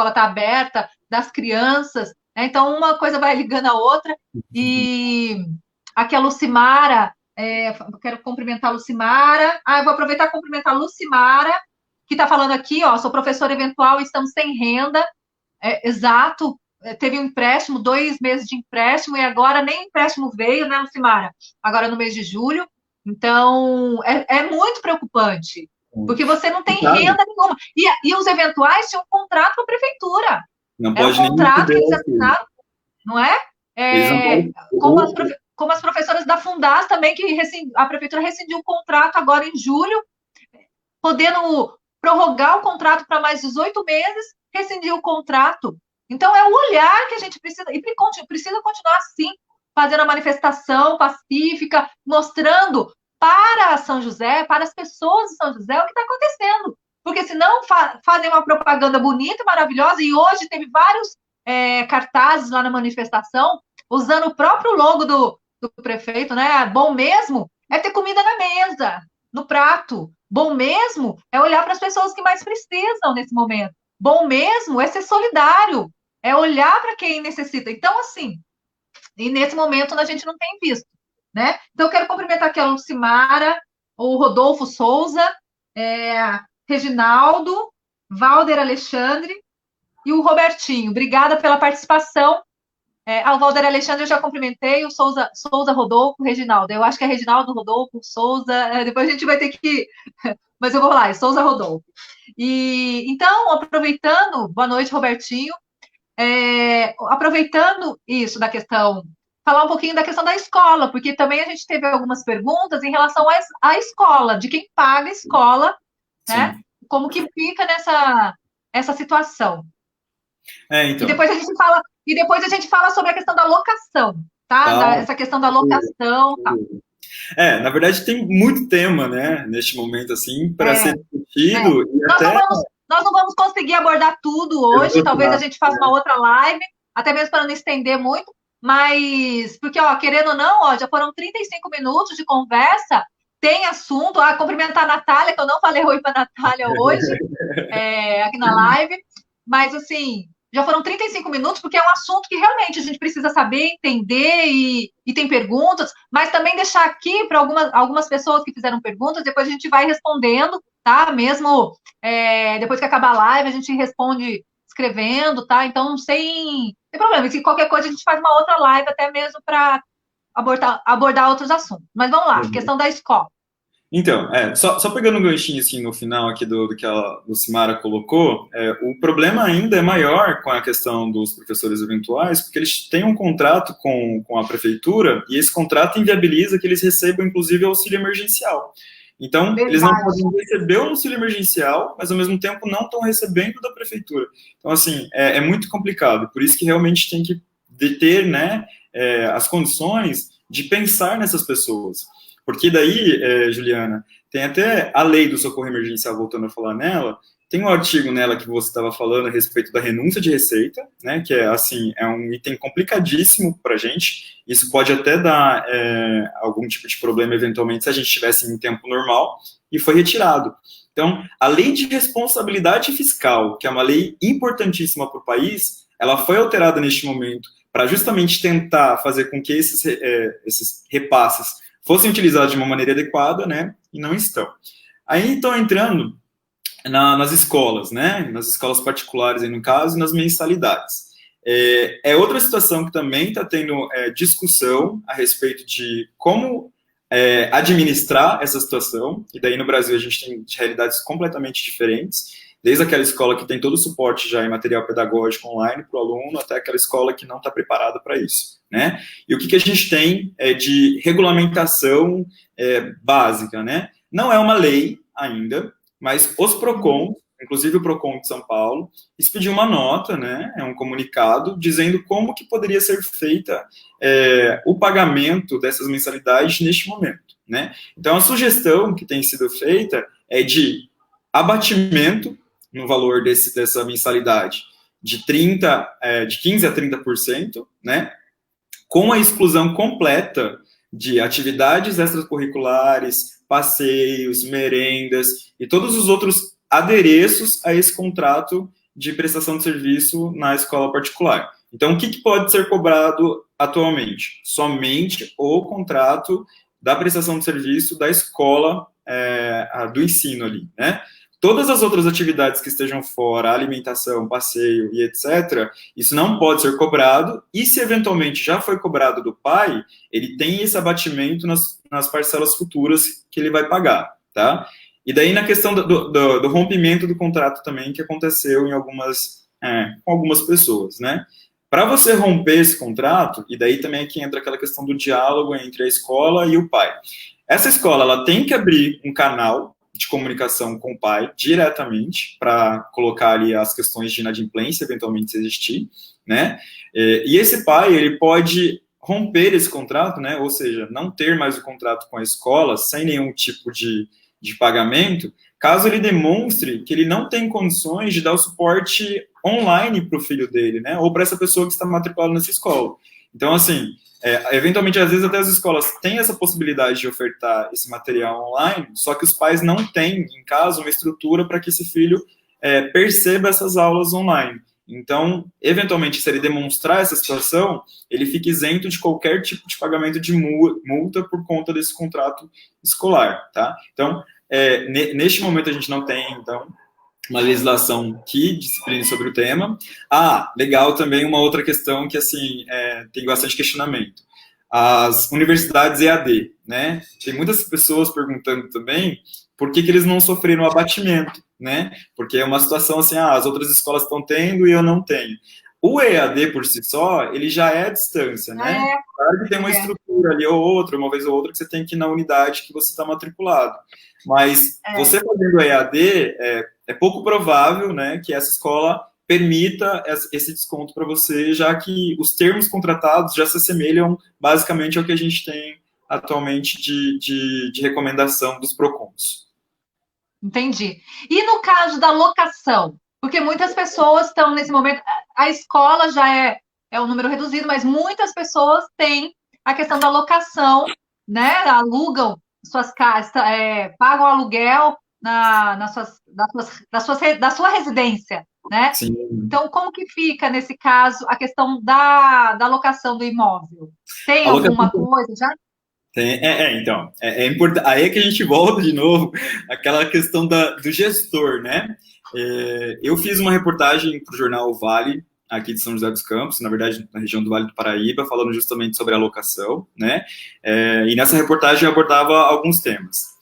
está aberta, das crianças, né? Então uma coisa vai ligando a outra, e aqui a Lucimara, quero cumprimentar a Lucimara, eu vou aproveitar e cumprimentar a Lucimara, que está falando aqui, sou professora eventual e estamos sem renda, exato, teve um empréstimo, 2 meses de empréstimo, e agora nem empréstimo veio, né, Lucimara? Agora no mês de julho, então é muito preocupante, porque você não tem renda nenhuma. E os eventuais tinham um contrato com a prefeitura.
Não pode
um contrato que eles assinaram, não é? Como as professoras da Fundas também, que a prefeitura rescindiu o contrato agora em julho, podendo prorrogar o contrato para mais 18 meses, rescindiu o contrato. Então, é o olhar que a gente precisa, e precisa continuar assim, fazendo a manifestação pacífica, mostrando para São José, para as pessoas de São José, o que está acontecendo. Porque senão fazem uma propaganda bonita, maravilhosa, e hoje teve vários cartazes lá na manifestação, usando o próprio logo do prefeito, né? Bom mesmo é ter comida na mesa, no prato. Bom mesmo é olhar para as pessoas que mais precisam nesse momento. Bom mesmo é ser solidário, é olhar para quem necessita. Então, assim, e nesse momento a gente não tem visto, né? Então, eu quero cumprimentar aqui a Lucimara, o Rodolfo Souza, Reginaldo, Valder Alexandre e o Robertinho. Obrigada pela participação. O Valder Alexandre eu já cumprimentei, o Souza Rodolfo, Reginaldo. Eu acho que é Reginaldo, Rodolfo, Souza. Depois a gente vai ter que... Mas eu vou lá, é Souza Rodolfo. E, então, aproveitando... Boa noite, Robertinho. Aproveitando isso da questão... Falar um pouquinho da questão da escola, porque também a gente teve algumas perguntas em relação à escola, de quem paga a escola, né? Como que fica essa situação.
Então.
E depois a gente fala sobre a questão da locação, tá? Essa questão da locação. Tá.
Na verdade, tem muito tema, né, neste momento, assim, para ser discutido. E
nós não vamos conseguir abordar tudo hoje, talvez a gente faça uma outra live, até mesmo para não estender muito, mas, porque, querendo ou não, já foram 35 minutos de conversa, tem assunto. Cumprimentar a Natália, que eu não falei oi para a Natália hoje, aqui na live. Mas, assim, já foram 35 minutos, porque é um assunto que realmente a gente precisa saber, entender e tem perguntas, mas também deixar aqui para algumas pessoas que fizeram perguntas, depois a gente vai respondendo, tá? Mesmo depois que acabar a live, a gente responde escrevendo, tá? Então, sem problema. Se qualquer coisa, a gente faz uma outra live, até mesmo para abordar outros assuntos. Mas vamos lá, questão da escola.
Então, só pegando um ganchinho assim no final aqui do que a Lucimara colocou, o problema ainda é maior com a questão dos professores eventuais, porque eles têm um contrato com a prefeitura e esse contrato inviabiliza que eles recebam, inclusive, auxílio emergencial. Então, verdade, eles não podem receber o auxílio emergencial, mas, ao mesmo tempo, não estão recebendo da prefeitura. Então, assim, é muito complicado. Por isso que realmente tem que ter, né, as condições de pensar nessas pessoas. Porque daí, Juliana, tem até a lei do socorro emergencial, voltando a falar nela, tem um artigo nela que você estava falando a respeito da renúncia de receita, né, que assim, é um item complicadíssimo para a gente, isso pode até dar algum tipo de problema, eventualmente, se a gente estivesse em tempo normal, e foi retirado. Então, a lei de responsabilidade fiscal, que é uma lei importantíssima para o país, ela foi alterada neste momento para justamente tentar fazer com que esses repasses fossem utilizados de uma maneira adequada, né, e não estão. Aí estão entrando nas escolas, né, nas escolas particulares, aí no caso, e nas mensalidades. Outra situação que também está tendo discussão a respeito de como administrar essa situação, e daí no Brasil a gente tem realidades completamente diferentes, desde aquela escola que tem todo o suporte já em material pedagógico online para o aluno, até aquela escola que não está preparada para isso, né? E o que a gente tem de regulamentação básica, né? Não é uma lei ainda, mas os PROCON, inclusive o PROCON de São Paulo, expediu uma nota, né? Um comunicado, dizendo como que poderia ser feita o pagamento dessas mensalidades neste momento, né? Então, a sugestão que tem sido feita é de abatimento no valor dessa mensalidade de 15% a 30%, né, com a exclusão completa de atividades extracurriculares, passeios, merendas e todos os outros adereços a esse contrato de prestação de serviço na escola particular. Então, o que pode ser cobrado atualmente? Somente o contrato da prestação de serviço da escola do ensino ali, né? Todas as outras atividades que estejam fora, alimentação, passeio e etc., isso não pode ser cobrado, e se eventualmente já foi cobrado do pai, ele tem esse abatimento nas parcelas futuras que ele vai pagar, tá? E daí na questão do rompimento do contrato também, que aconteceu com algumas pessoas, né? Para você romper esse contrato, e daí também aqui entra aquela questão do diálogo entre a escola e o pai. Essa escola, ela tem que abrir um canal de comunicação com o pai diretamente para colocar ali as questões de inadimplência, eventualmente se existir, né? E esse pai, ele pode romper esse contrato, né? Ou seja, não ter mais o contrato com a escola sem nenhum tipo de pagamento, caso ele demonstre que ele não tem condições de dar o suporte online para o filho dele, né? Ou para essa pessoa que está matriculada nessa escola. Então, assim, eventualmente, às vezes, até as escolas têm essa possibilidade de ofertar esse material online, só que os pais não têm, em casa, uma estrutura para que esse filho perceba essas aulas online. Então, eventualmente, se ele demonstrar essa situação, ele fica isento de qualquer tipo de pagamento de multa por conta desse contrato escolar, tá? Então, neste momento, a gente não tem, então, uma legislação que discipline sobre o tema. Legal também uma outra questão que, assim, tem bastante questionamento. As universidades EAD, né? Tem muitas pessoas perguntando também por que eles não sofreram abatimento, né? Porque é uma situação assim, as outras escolas estão tendo e eu não tenho. O EAD, por si só, ele já é à distância, né? Claro que tem uma estrutura ali ou outra, uma vez ou outra, que você tem que ir na unidade que você está matriculado. Mas você fazendo EAD, é pouco provável, né, que essa escola permita esse desconto para você, já que os termos contratados já se assemelham basicamente ao que a gente tem atualmente de recomendação dos PROCONs.
Entendi. E no caso da locação? Porque muitas pessoas estão nesse momento, a escola já é um número reduzido, mas muitas pessoas têm a questão da locação, né? Alugam pagam aluguel da sua residência, né?
Sim.
Então, como que fica, nesse caso, a questão da locação do imóvel? Tem
A locação
alguma coisa já?
então, é importante. Aí é que a gente volta de novo àquela questão do gestor, né? Eu fiz uma reportagem para o jornal Vale, aqui de São José dos Campos, na verdade, na região do Vale do Paraíba, falando justamente sobre a locação, né? E nessa reportagem eu abordava alguns temas.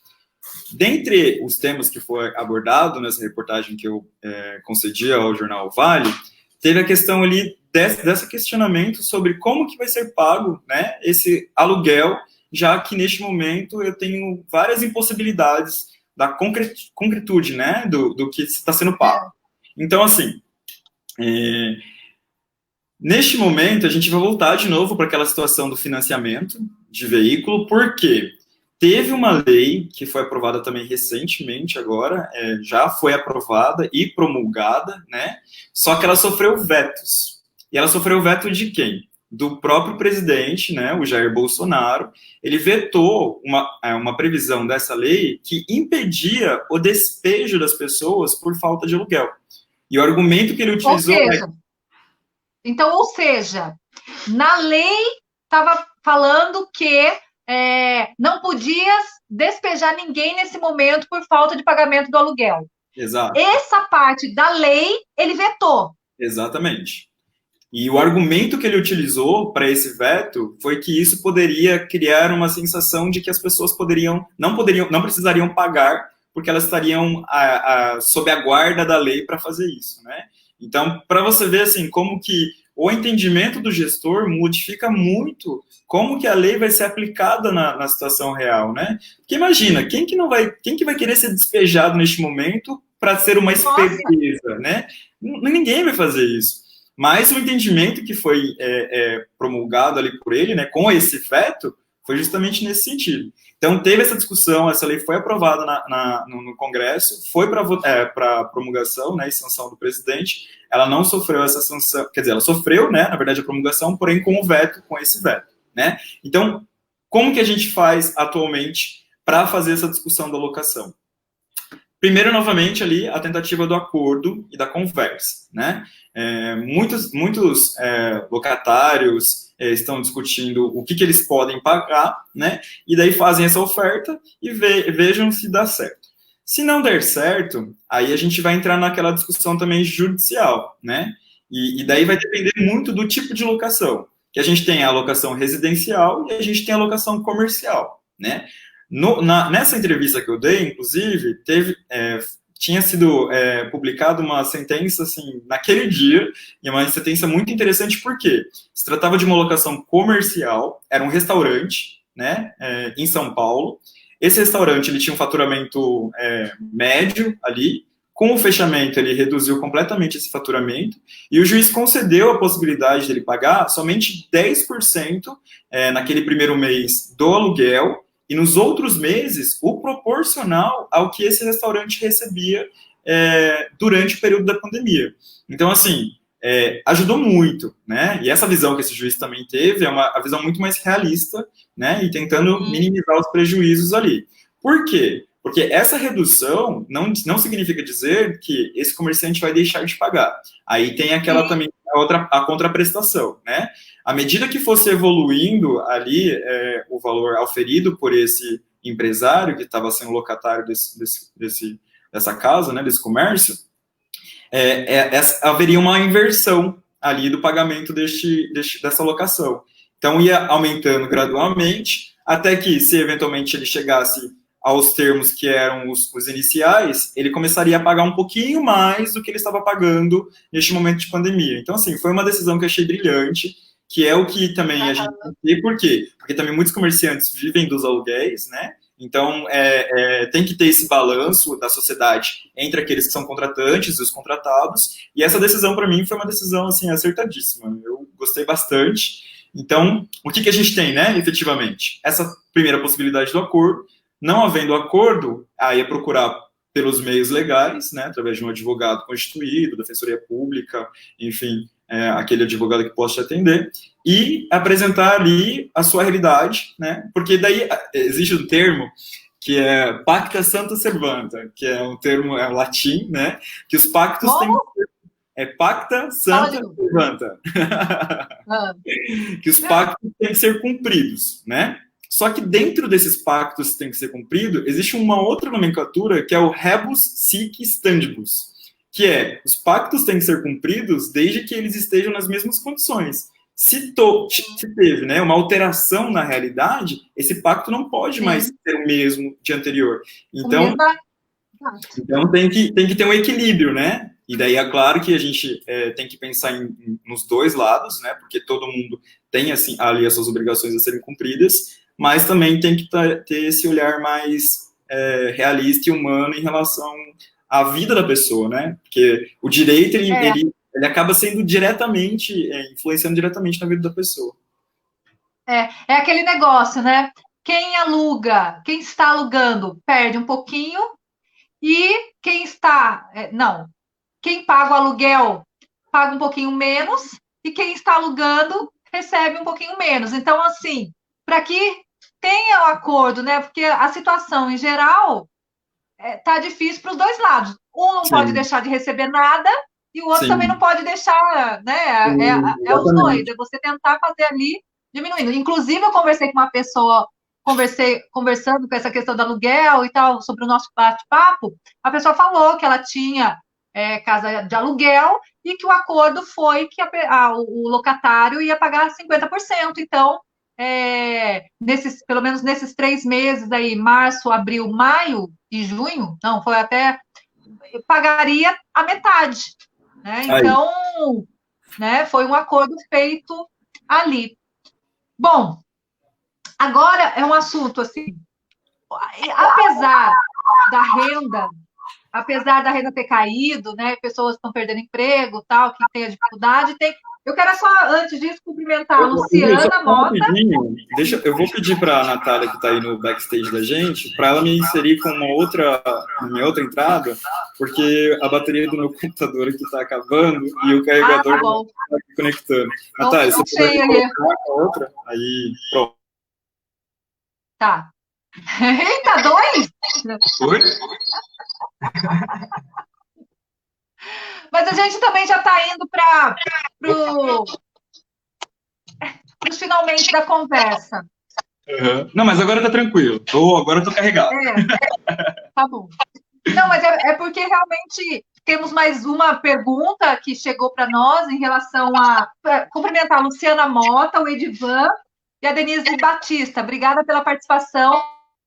Dentre os temas que foi abordado nessa reportagem que eu concedi ao jornal Vale, teve a questão ali desse questionamento sobre como que vai ser pago, né, esse aluguel, já que neste momento eu tenho várias impossibilidades da concretude, né, do que está sendo pago. Então, assim, neste momento a gente vai voltar de novo para aquela situação do financiamento de veículo, porque teve uma lei que foi aprovada também recentemente agora, já foi aprovada e promulgada, né, só que ela sofreu vetos. E ela sofreu veto de quem? Do próprio presidente, né, o Jair Bolsonaro. Ele vetou uma previsão dessa lei que impedia o despejo das pessoas por falta de aluguel. E o argumento que ele utilizou
ou seja, na lei estava falando que não podia despejar ninguém nesse momento por falta de pagamento do aluguel.
Exato.
Essa parte da lei ele vetou.
Exatamente. E o argumento que ele utilizou para esse veto foi que isso poderia criar uma sensação de que as pessoas não precisariam pagar, porque elas estariam sob a guarda da lei para fazer isso, né? Então, para você ver assim como que o entendimento do gestor modifica muito como que a lei vai ser aplicada na situação real, né? Porque imagina, quem que vai querer ser despejado neste momento para ser uma esperteza, né? Ninguém vai fazer isso. Mas o entendimento que foi promulgado ali por ele, né, com esse veto, foi justamente nesse sentido. Então, teve essa discussão, essa lei foi aprovada no Congresso, foi para promulgação, né, e sanção do presidente. Ela não sofreu essa sanção, quer dizer, ela sofreu, né, na verdade, a promulgação, porém com esse veto, né? Então, como que a gente faz atualmente para fazer essa discussão da locação? Primeiro, novamente, ali, a tentativa do acordo e da conversa, né? Muitos locatários estão discutindo o que eles podem pagar, né? E daí fazem essa oferta e vejam se dá certo. Se não der certo, aí a gente vai entrar naquela discussão também judicial, né? E daí vai depender muito do tipo de locação. Que a gente tem a locação residencial e a gente tem a locação comercial, né? Nessa entrevista que eu dei, inclusive, tinha sido publicada uma sentença, assim, naquele dia, e uma sentença muito interessante, porque se tratava de uma locação comercial, era um restaurante, né, em São Paulo. Esse restaurante, ele tinha um faturamento médio ali. Com o fechamento, ele reduziu completamente esse faturamento, e o juiz concedeu a possibilidade dele pagar somente 10% naquele primeiro mês do aluguel, e nos outros meses, o proporcional ao que esse restaurante recebia durante o período da pandemia. Então, assim, ajudou muito, né? E essa visão que esse juiz também teve é a visão muito mais realista, né? E tentando minimizar os prejuízos ali. Por quê? Porque essa redução não significa dizer que esse comerciante vai deixar de pagar. Aí tem aquela também, a contraprestação, né? À medida que fosse evoluindo ali o valor auferido por esse empresário que estava sendo locatário dessa casa, né, desse comércio, haveria uma inversão ali do pagamento dessa locação. Então, ia aumentando gradualmente, até que, se eventualmente ele chegasse aos termos que eram os iniciais, ele começaria a pagar um pouquinho mais do que ele estava pagando neste momento de pandemia. Então, assim, foi uma decisão que eu achei brilhante, que é o que também a gente tem. Por quê? Porque também muitos comerciantes vivem dos aluguéis, né? Então, tem que ter esse balanço da sociedade entre aqueles que são contratantes e os contratados, e essa decisão, para mim, foi uma decisão, assim, acertadíssima. Eu gostei bastante. Então, o que a gente tem, né, efetivamente? Essa primeira possibilidade do acordo. Não havendo acordo, aí é procurar pelos meios legais, né, através de um advogado constituído, defensoria pública, enfim, aquele advogado que possa te atender, e apresentar ali a sua realidade, né? Porque daí existe um termo que é pacta santa servanta, que é um termo latim, né? Que os pactos têm... pacta santa servanta. Que os pactos têm que ser cumpridos, né? Só que dentro desses pactos que têm que ser cumpridos, existe uma outra nomenclatura que é o rebus sic stantibus, que é, os pactos têm que ser cumpridos desde que eles estejam nas mesmas condições. Se teve, né, uma alteração na realidade, esse pacto não pode mais ser o mesmo de anterior. Então tem que ter um equilíbrio, né? E daí é claro que a gente tem que pensar nos dois lados, né? Porque todo mundo tem assim, ali as suas obrigações a serem cumpridas, mas também tem que ter esse olhar mais realista e humano em relação à vida da pessoa, né? Porque o direito, ele acaba sendo diretamente, influenciando diretamente na vida da pessoa.
É aquele negócio, né? Quem aluga, quem está alugando, perde um pouquinho, e quem paga o aluguel paga um pouquinho menos, e quem está alugando recebe um pouquinho menos. Então, assim, para que tenha o acordo, né? Porque a situação, em geral, tá difícil para os dois lados. Um não pode deixar de receber nada, e o outro também não pode deixar, né? Os dois, é você tentar fazer ali diminuindo. Inclusive, eu conversei com uma pessoa, conversando com essa questão do aluguel e tal, sobre o nosso bate-papo, a pessoa falou que ela tinha casa de aluguel e que o acordo foi que o locatário ia pagar 50%. Então, pelo menos nesses 3 meses aí, março, abril, maio e junho, não, foi até, pagaria a metade, né? Então, né, foi um acordo feito ali. Bom, agora é um assunto assim, apesar da renda ter caído, né, pessoas estão perdendo emprego, tal, que tem a dificuldade, eu quero só, antes disso, cumprimentar a Luciana Mota.
Eu vou pedir para a Natália, que está aí no backstage da gente, para ela me inserir com minha outra entrada, porque a bateria do meu computador aqui está acabando e o carregador não está conectando. Então, Natália, você pode colocar a outra? Aí, pronto.
Tá. Eita, 2?
Oi?
Mas a gente também já está indo para os finalmente da conversa.
Não, mas agora tá tranquilo. Agora eu tô carregado.
Tá bom. Não, mas é porque realmente temos mais uma pergunta que chegou para nós em relação a cumprimentar a Luciana Mota, o Edivan e a Denise Batista. Obrigada pela participação,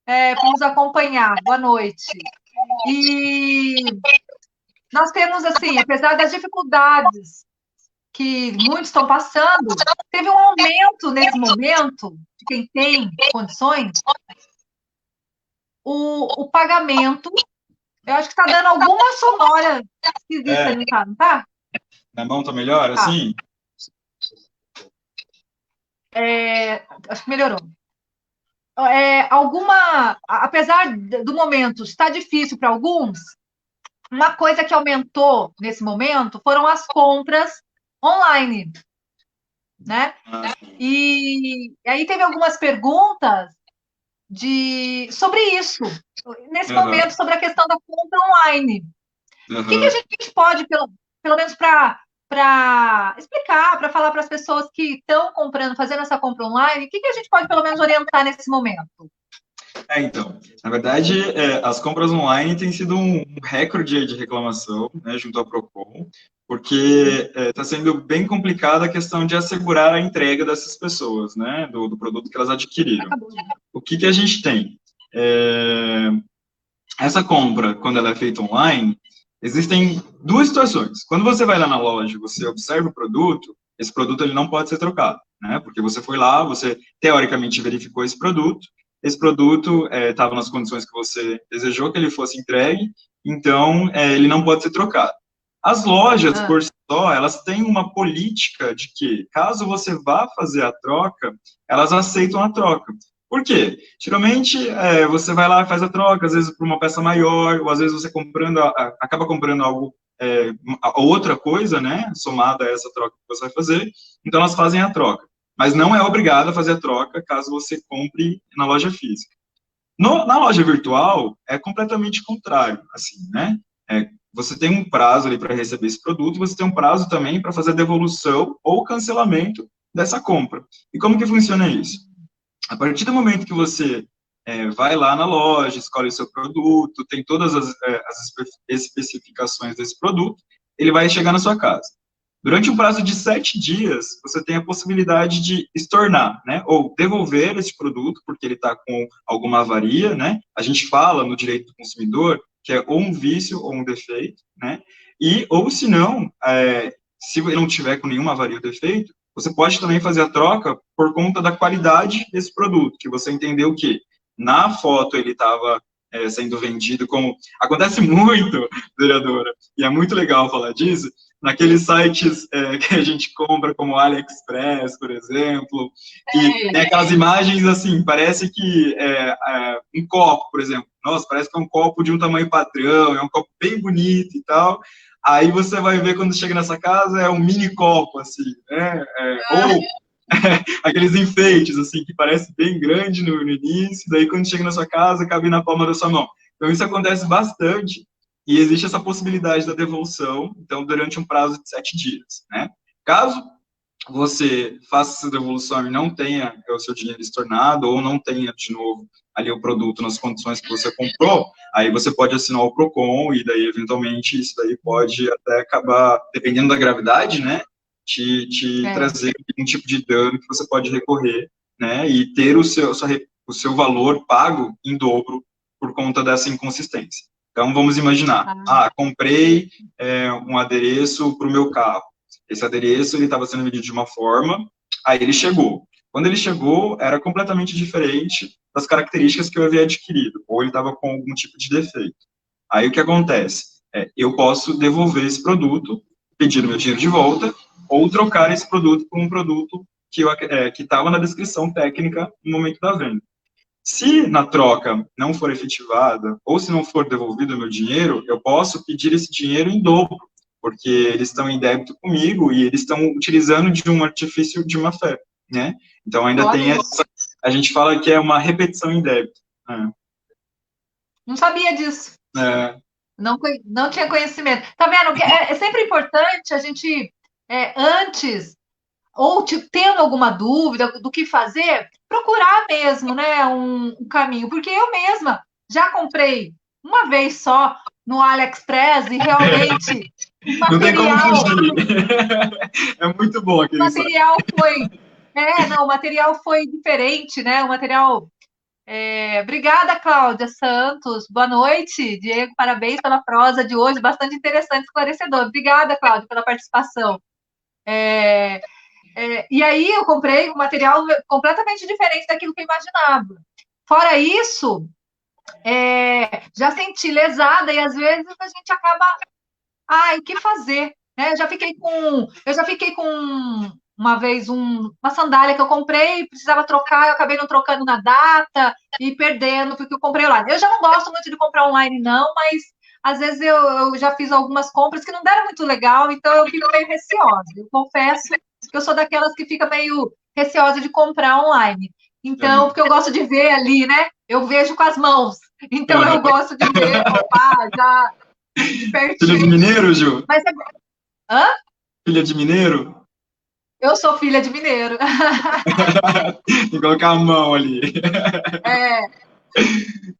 por nos acompanhar. Boa noite. E nós temos, assim, apesar das dificuldades que muitos estão passando, teve um aumento nesse momento, de quem tem condições, o pagamento. Eu acho que está dando alguma sonora esquisita ali, não tá?
Na mão tá melhor, assim?
Acho que melhorou. Apesar do momento estar difícil para alguns, uma coisa que aumentou nesse momento foram as compras online, né? E aí teve algumas perguntas sobre isso, nesse momento, sobre a questão da compra online. O que a gente pode, pelo menos para explicar, para falar para as pessoas que estão comprando, fazendo essa compra online, o que a gente pode, pelo menos, orientar nesse momento?
Então, na verdade, as compras online têm sido um recorde de reclamação, né, junto ao Procon, porque está sendo bem complicada a questão de assegurar a entrega dessas pessoas, né, do produto que elas adquiriram. O que a gente tem? Essa compra, quando ela é feita online, existem duas situações. Quando você vai lá na loja, você observa o produto, esse produto ele não pode ser trocado, né, porque você foi lá, você teoricamente verificou esse produto estava nas condições que você desejou que ele fosse entregue, então ele não pode ser trocado. As lojas, por si só, elas têm uma política de que, caso você vá fazer a troca, elas aceitam a troca. Por quê? Geralmente, você vai lá e faz a troca, às vezes por uma peça maior, ou às vezes você acaba comprando algo a outra coisa, né, somada a essa troca que você vai fazer, então elas fazem a troca. Mas não é obrigado a fazer a troca caso você compre na loja física. Na loja virtual, é completamente contrário, assim, né? Você tem um prazo ali para receber esse produto, você tem um prazo também para fazer a devolução ou cancelamento dessa compra. E como que funciona isso? A partir do momento que você vai lá na loja, escolhe o seu produto, tem todas as especificações desse produto, ele vai chegar na sua casa. Durante um prazo de 7 dias, você tem a possibilidade de estornar, né, ou devolver esse produto, porque ele está com alguma avaria, né, a gente fala no direito do consumidor que é ou um vício ou um defeito, né, ou se não, se ele não tiver com nenhuma avaria ou defeito, você pode também fazer a troca por conta da qualidade desse produto, que você entendeu que na foto ele estava sendo vendido como... Acontece muito, vereadora, e é muito legal falar disso, naqueles sites que a gente compra, como o AliExpress, por exemplo, e tem aquelas imagens assim, parece que um copo, por exemplo, nossa, parece que é um copo de um tamanho padrão, é um copo bem bonito e tal, aí você vai ver quando chega nessa casa, é um mini copo, assim, né, ou aqueles enfeites, assim, que parece bem grande no início, daí quando chega na sua casa, cabe na palma da sua mão. Então, isso acontece bastante, e existe essa possibilidade da devolução, então, durante um prazo de 7 dias, né? Caso você faça essa devolução e não tenha o seu dinheiro estornado, ou não tenha, de novo, ali o produto nas condições que você comprou, aí você pode assinar o PROCON, e daí, eventualmente, isso daí pode até acabar, dependendo da gravidade, né, te trazer um tipo de dano que você pode recorrer, né, e ter o seu valor pago em dobro por conta dessa inconsistência. Então, vamos imaginar, comprei um adereço para o meu carro. Esse adereço, ele estava sendo vendido de uma forma, aí ele chegou. Quando ele chegou, era completamente diferente das características que eu havia adquirido, ou ele estava com algum tipo de defeito. Aí o que acontece? Eu posso devolver esse produto, pedir o meu dinheiro de volta, ou trocar esse produto por um produto que estava na descrição técnica no momento da venda. Se na troca não for efetivada, ou se não for devolvido o meu dinheiro, eu posso pedir esse dinheiro em dobro, porque eles estão em débito comigo e eles estão utilizando de um artifício de má fé, né? Então ainda tem essa, a gente fala que é uma repetição em débito.
Não sabia disso. Não tinha conhecimento. Tá vendo? É sempre importante a gente, antes, ou tendo alguma dúvida do que fazer, procurar mesmo, né, um caminho. Porque eu mesma já comprei uma vez só no AliExpress e realmente o material...
Não tem como fugir. É muito bom aquele
material foi... o material foi diferente, né? O material... Obrigada, Cláudia Santos. Boa noite, Diego. Parabéns pela prosa de hoje, bastante interessante, esclarecedor. Obrigada, Cláudia, pela participação. E aí eu comprei um material completamente diferente daquilo que eu imaginava. Fora isso, já senti lesada e às vezes a gente acaba, o que fazer? Né? Eu já fiquei com uma vez uma sandália que eu comprei, precisava trocar, eu acabei não trocando na data e perdendo porque eu comprei online. Eu já não gosto muito de comprar online, não, mas às vezes eu já fiz algumas compras que não deram muito legal, então eu fico meio receosa. Eu confesso que eu sou daquelas que fica meio receosa de comprar online. Então, porque eu gosto de ver ali, né? Eu vejo com as mãos. Então, eu gosto de ver, já de pertinho.
Filha de mineiro, Ju?
Mas Hã?
Filha de mineiro?
Eu sou filha de mineiro.
Tem que colocar a mão ali.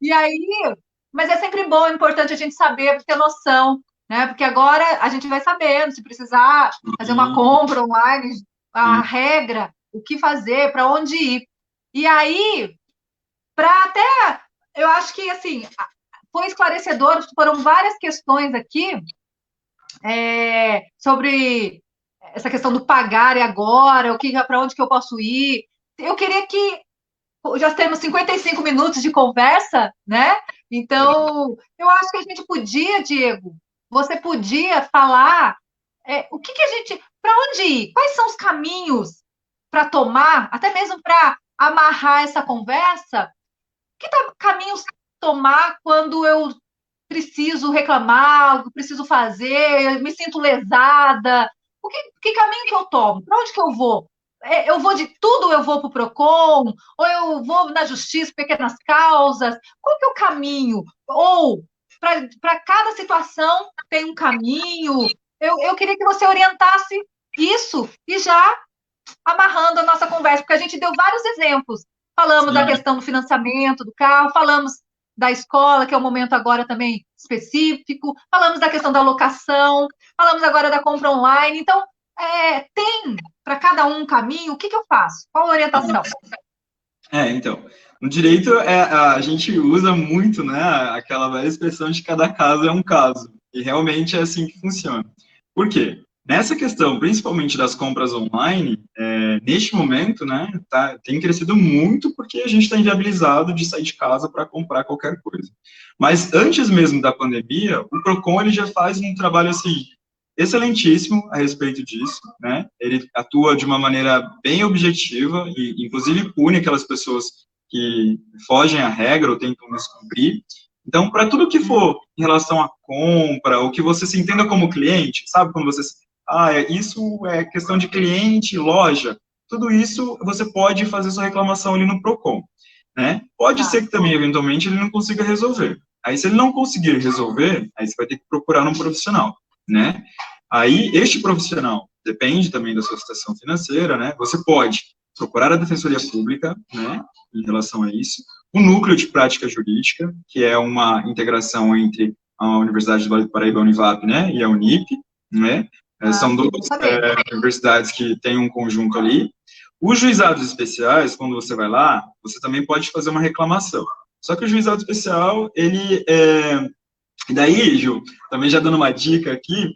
E aí, mas é sempre bom, é importante a gente saber, ter noção, né? Porque agora a gente vai sabendo, se precisar fazer uma compra online, a regra, o que fazer, para onde ir. E aí, eu acho que, assim, foi esclarecedor, foram várias questões aqui sobre essa questão do pagar e agora, para onde que eu posso ir. Eu queria que já temos 55 minutos de conversa, né? Então, eu acho que a gente podia, Diego, você podia falar o que a gente, para onde ir? Quais são os caminhos para tomar, até mesmo para amarrar essa conversa? Que caminhos tomar quando eu preciso reclamar, o que preciso fazer, me sinto lesada. Que caminho que eu tomo? Para onde que eu vou? Eu vou de tudo, eu vou para o PROCON, ou eu vou na justiça, pequenas causas? Qual que é o caminho? Ou, para cada situação, tem um caminho? Eu queria que você orientasse isso e já amarrando a nossa conversa, porque a gente deu vários exemplos. Falamos da
Sim.
questão do financiamento do carro, falamos da escola, que é um momento agora também específico, falamos da questão da locação, falamos agora da compra online. Então, tem para cada um caminho, o que eu faço? Qual a orientação?
Então, no direito a gente usa muito, né, aquela velha expressão de cada caso é um caso, e realmente é assim que funciona. Por quê? Nessa questão, principalmente das compras online, neste momento, né, tem crescido muito porque a gente está inviabilizado de sair de casa para comprar qualquer coisa. Mas antes mesmo da pandemia, o Procon ele já faz um trabalho assim excelentíssimo a respeito disso, né? Ele atua de uma maneira bem objetiva e, inclusive, pune aquelas pessoas que fogem à regra ou tentam descumprir. Então, para tudo que for em relação à compra, ou que você se entenda como cliente, sabe? Quando você... isso é questão de cliente, loja. Tudo isso você pode fazer sua reclamação ali no Procon, né? Pode ser que também, eventualmente, ele não consiga resolver. Aí, se ele não conseguir resolver, aí você vai ter que procurar um profissional, né? Aí, este profissional depende também da sua situação financeira, né? Você pode procurar a Defensoria Pública, né, em relação a isso, o Núcleo de Prática Jurídica, que é uma integração entre a Universidade do Paraíba, Univap, né, e a Unip, né? São duas universidades que têm um conjunto ali. Os juizados especiais, quando você vai lá, você também pode fazer uma reclamação. Só que o juizado especial, ele E daí, Ju, também já dando uma dica aqui,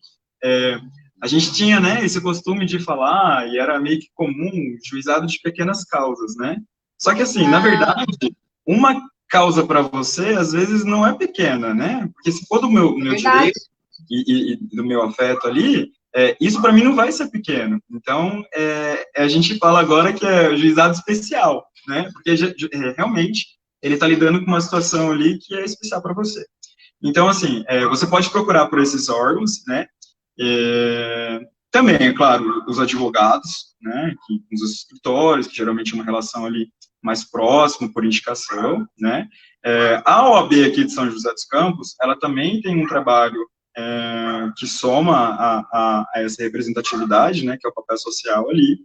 a gente tinha, né, esse costume de falar, e era meio que comum, juizado de pequenas causas, né? Só que, assim, na verdade, uma causa para você, às vezes, não é pequena, né? Porque se for do meu direito e do meu afeto ali, isso para mim não vai ser pequeno. Então, a gente fala agora que é juizado especial, né? Porque realmente ele está lidando com uma situação ali que é especial para você. Então, assim, você pode procurar por esses órgãos, né? Também, é claro, os advogados, né? Os escritórios, que geralmente é uma relação ali mais próxima, por indicação, né? A OAB aqui de São José dos Campos, ela também tem um trabalho que soma a essa representatividade, né? Que é o papel social ali.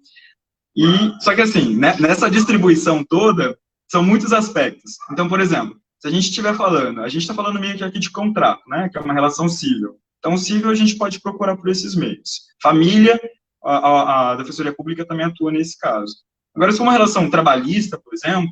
Só que, assim, né, nessa distribuição toda, são muitos aspectos. Então, por exemplo, se a gente estiver falando, a gente está falando meio que aqui de contrato, né, que é uma relação civil. Então, o civil a gente pode procurar por esses meios. Família, a Defensoria Pública também atua nesse caso. Agora, se for uma relação trabalhista, por exemplo,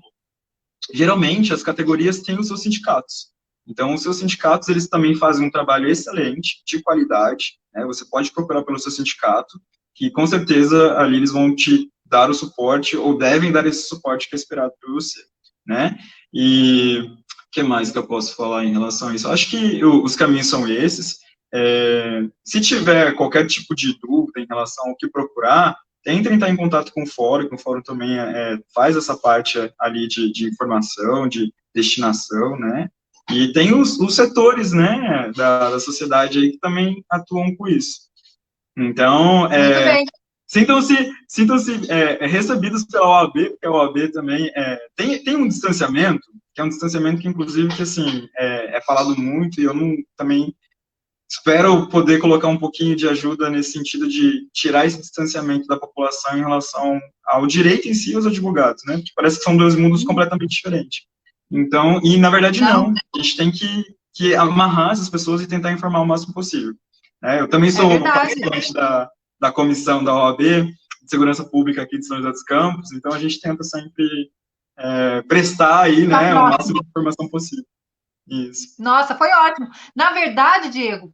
geralmente as categorias têm os seus sindicatos. Então, os seus sindicatos, eles também fazem um trabalho excelente, de qualidade, né, você pode procurar pelo seu sindicato, que com certeza ali eles vão te dar o suporte, ou devem dar esse suporte que é esperado por você, né? E o que mais que eu posso falar em relação a isso? Acho que os caminhos são esses. Se tiver qualquer tipo de dúvida em relação ao que procurar, tente entrar em contato com o fórum, que o fórum também faz essa parte ali de informação, de destinação, né? E tem os setores, né, da sociedade aí que também atuam com isso. Então, sintam-se recebidos pela OAB, porque a OAB também tem um distanciamento, que é um distanciamento que, inclusive, que, assim, é falado muito, e eu também espero poder colocar um pouquinho de ajuda nesse sentido de tirar esse distanciamento da população em relação ao direito em si e aos advogados, né? Porque parece que são dois mundos completamente diferentes. Então, e na verdade não. A gente tem que amarrar essas pessoas e tentar informar o máximo possível. Eu também sou participante da comissão da OAB de Segurança Pública aqui de São José dos Campos, então a gente tenta sempre prestar aí, né, o máximo de informação possível. Isso.
Nossa, foi ótimo. Na verdade, Diego,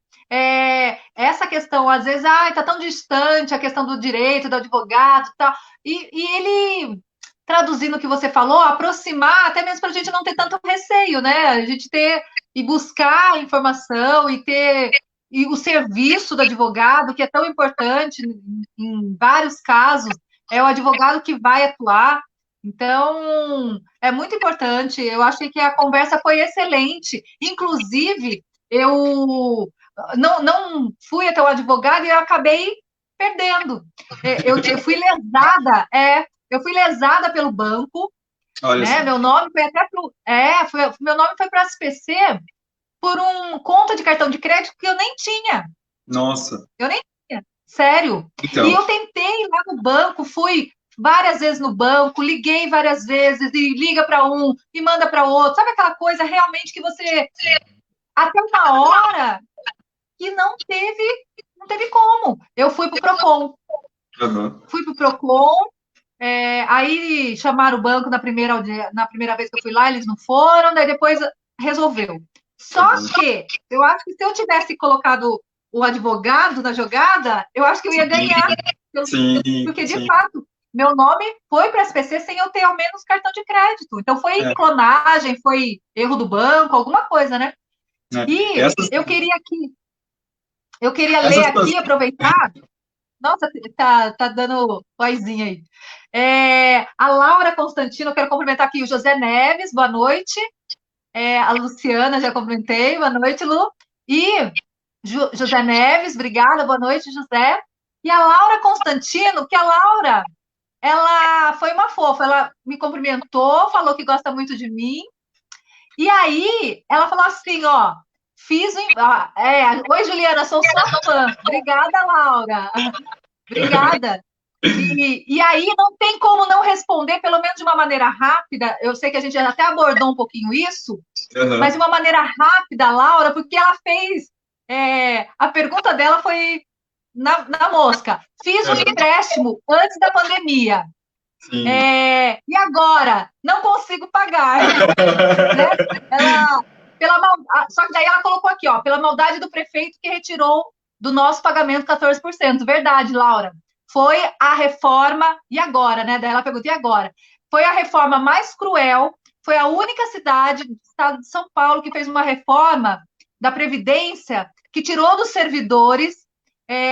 essa questão, às vezes, tá tão distante a questão do direito, do advogado e tal, e ele, traduzindo o que você falou, aproximar, até mesmo para a gente não ter tanto receio, né? A gente ter e buscar a informação e o serviço do advogado, que é tão importante em vários casos, é o advogado que vai atuar. Então, é muito importante. Eu achei que a conversa foi excelente. Inclusive, eu não fui até o advogado e eu acabei perdendo. Eu fui lesada, eu fui lesada pelo banco,
Olha
né?
só.
Meu nome foi até meu nome foi para a SPC por um conta de cartão de crédito que eu nem tinha.
Nossa.
Eu nem tinha, sério. E
Então,
eu tentei ir lá no banco, fui várias vezes no banco, liguei várias vezes e liga para um e manda para outro. Sabe aquela coisa realmente que você até uma hora que não teve como. Eu fui para o Procon.
uhum,
Fui para o Procon, aí chamaram o banco na primeira vez que eu fui lá, eles não foram, daí depois resolveu. Só
uhum.
que eu acho que se eu tivesse colocado o advogado na jogada, eu acho que eu ia ganhar.
Sim,
Porque, de
sim.
fato, meu nome foi para a SPC sem eu ter ao menos cartão de crédito. Então, foi
É,
clonagem, foi erro do banco, alguma coisa, né?
né?
E
Essas,
eu queria ler
essas
aqui,
situações.
aproveitar. Nossa, tá dando vozinha aí. A Laura Constantino, eu quero cumprimentar aqui o José Neves, boa noite. A Luciana, já cumprimentei, boa noite, Lu. E José Neves, obrigada, boa noite, José. E a Laura Constantino, que a Laura, ela foi uma fofa, ela me cumprimentou, falou que gosta muito de mim. E aí, ela falou assim, ó, oi, Juliana, sou sua fã. Obrigada, Laura. Obrigada. E aí não tem como não responder, pelo menos de uma maneira rápida. Eu sei que a gente já até abordou um pouquinho isso, mas de
Uhum,
uma maneira rápida, Laura, porque ela fez. A pergunta dela foi na mosca. Fiz um
uhum,
empréstimo antes da pandemia.
sim.
E agora? Não consigo pagar. Né? Ela, só que daí ela colocou aqui, ó, pela maldade do prefeito que retirou do nosso pagamento 14%. Verdade, Laura. Foi a reforma, e agora, né? Daí ela pergunta, e agora? Foi a reforma mais cruel, foi a única cidade do estado de São Paulo que fez uma reforma da Previdência que tirou dos servidores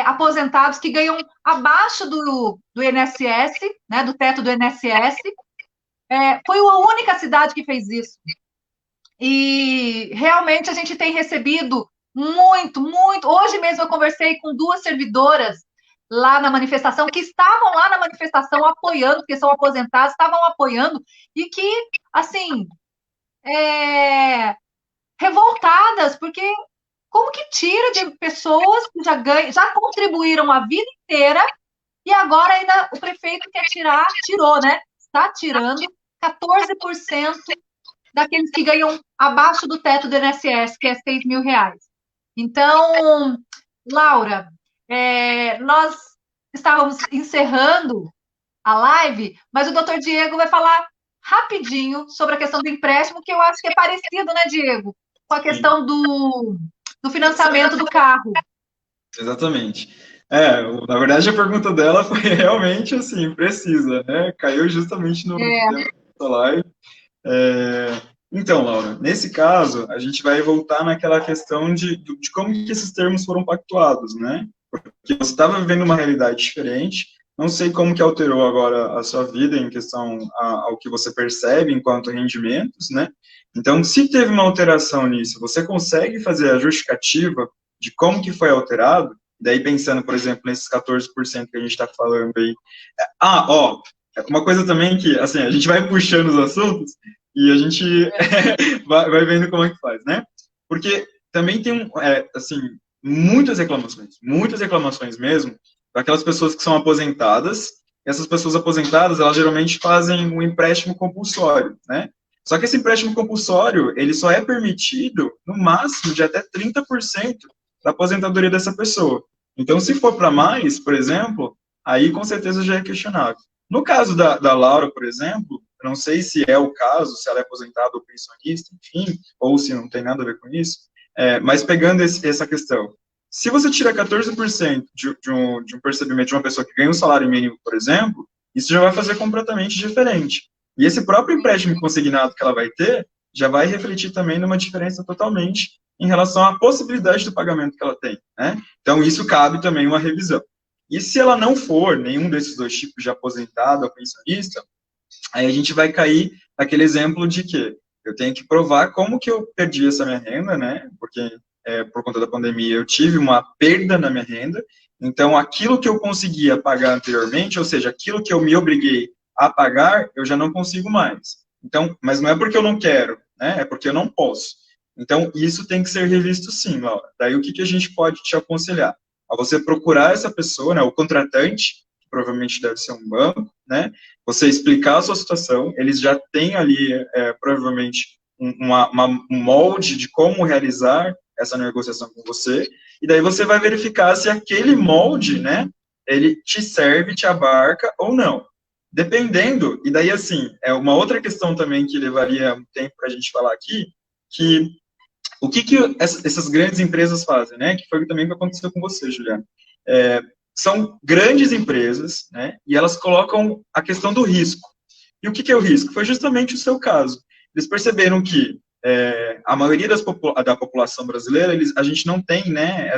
aposentados que ganham abaixo do INSS, né, do teto do INSS. Foi a única cidade que fez isso. E realmente a gente tem recebido muito, muito. Hoje mesmo eu conversei com duas servidoras lá na manifestação, que estavam lá na manifestação apoiando, porque são aposentadas, estavam apoiando, e que, assim, revoltadas, porque como que tira de pessoas que já contribuíram a vida inteira, e agora ainda o prefeito quer tirar, tirou, né? Está tirando 14% daqueles que ganham abaixo do teto do INSS, que é R$ 6.000. Então, Laura, nós estávamos encerrando a live, mas o doutor Diego vai falar rapidinho sobre a questão do empréstimo, que eu acho que é parecido, né, Diego? Com a
Sim.
questão do financiamento do carro.
Exatamente. Na verdade, a pergunta dela foi realmente, assim, precisa, né? Caiu justamente no
É,
tema da live. É, então, Laura, nesse caso, a gente vai voltar naquela questão de como que esses termos foram pactuados, né? Porque você estava vivendo uma realidade diferente, não sei como que alterou agora a sua vida em questão ao que você percebe enquanto rendimentos, né? Então, se teve uma alteração nisso, você consegue fazer a justificativa de como que foi alterado? Daí pensando, por exemplo, nesses 14% que a gente está falando aí. Ó, uma coisa também que, assim, a gente vai puxando os assuntos e a gente vai vendo como é que faz, né? Porque também tem, assim, muitas reclamações mesmo, daquelas pessoas que são aposentadas. Essas pessoas aposentadas, elas geralmente fazem um empréstimo compulsório, né? Só que esse empréstimo compulsório, ele só é permitido no máximo de até 30% da aposentadoria dessa pessoa. Então, se for para mais, por exemplo, aí com certeza já é questionável. No caso da Laura, por exemplo, eu não sei se é o caso, se ela é aposentada ou pensionista, enfim, ou se não tem nada a ver com isso, mas pegando essa questão, se você tira 14% de um percebimento de uma pessoa que ganha um salário mínimo, por exemplo, isso já vai fazer completamente diferente. E esse próprio empréstimo consignado que ela vai ter, já vai refletir também numa diferença totalmente em relação à possibilidade do pagamento que ela tem, né? Então, isso cabe também uma revisão. E se ela não for nenhum desses dois tipos de aposentado ou pensionista, aí a gente vai cair naquele exemplo de que eu tenho que provar como que eu perdi essa minha renda, né? Porque
por conta da pandemia, eu tive uma perda na minha renda, então aquilo que eu conseguia pagar anteriormente, ou seja, aquilo que eu me obriguei a pagar, eu já não consigo mais. Então, mas não é porque eu não quero, né? É porque eu não posso. Então, isso tem que ser revisto sim, Laura. Daí, o que a gente pode te aconselhar? A você procurar essa pessoa, né, o contratante, que provavelmente deve ser um banco, né? Você explicar a sua situação, eles já têm ali, provavelmente, um molde de como realizar essa negociação com você, e daí você vai verificar se aquele molde, né, ele te serve, te abarca ou não. Dependendo, e daí, assim, é uma outra questão também que levaria um tempo para a gente falar aqui, que o que essas grandes empresas fazem, né, que foi também o que aconteceu com você, Juliana. São grandes empresas, né, e elas colocam a questão do risco. E o que é o risco? Foi justamente o seu caso. Eles perceberam que a maioria da população brasileira, a gente não tem, né,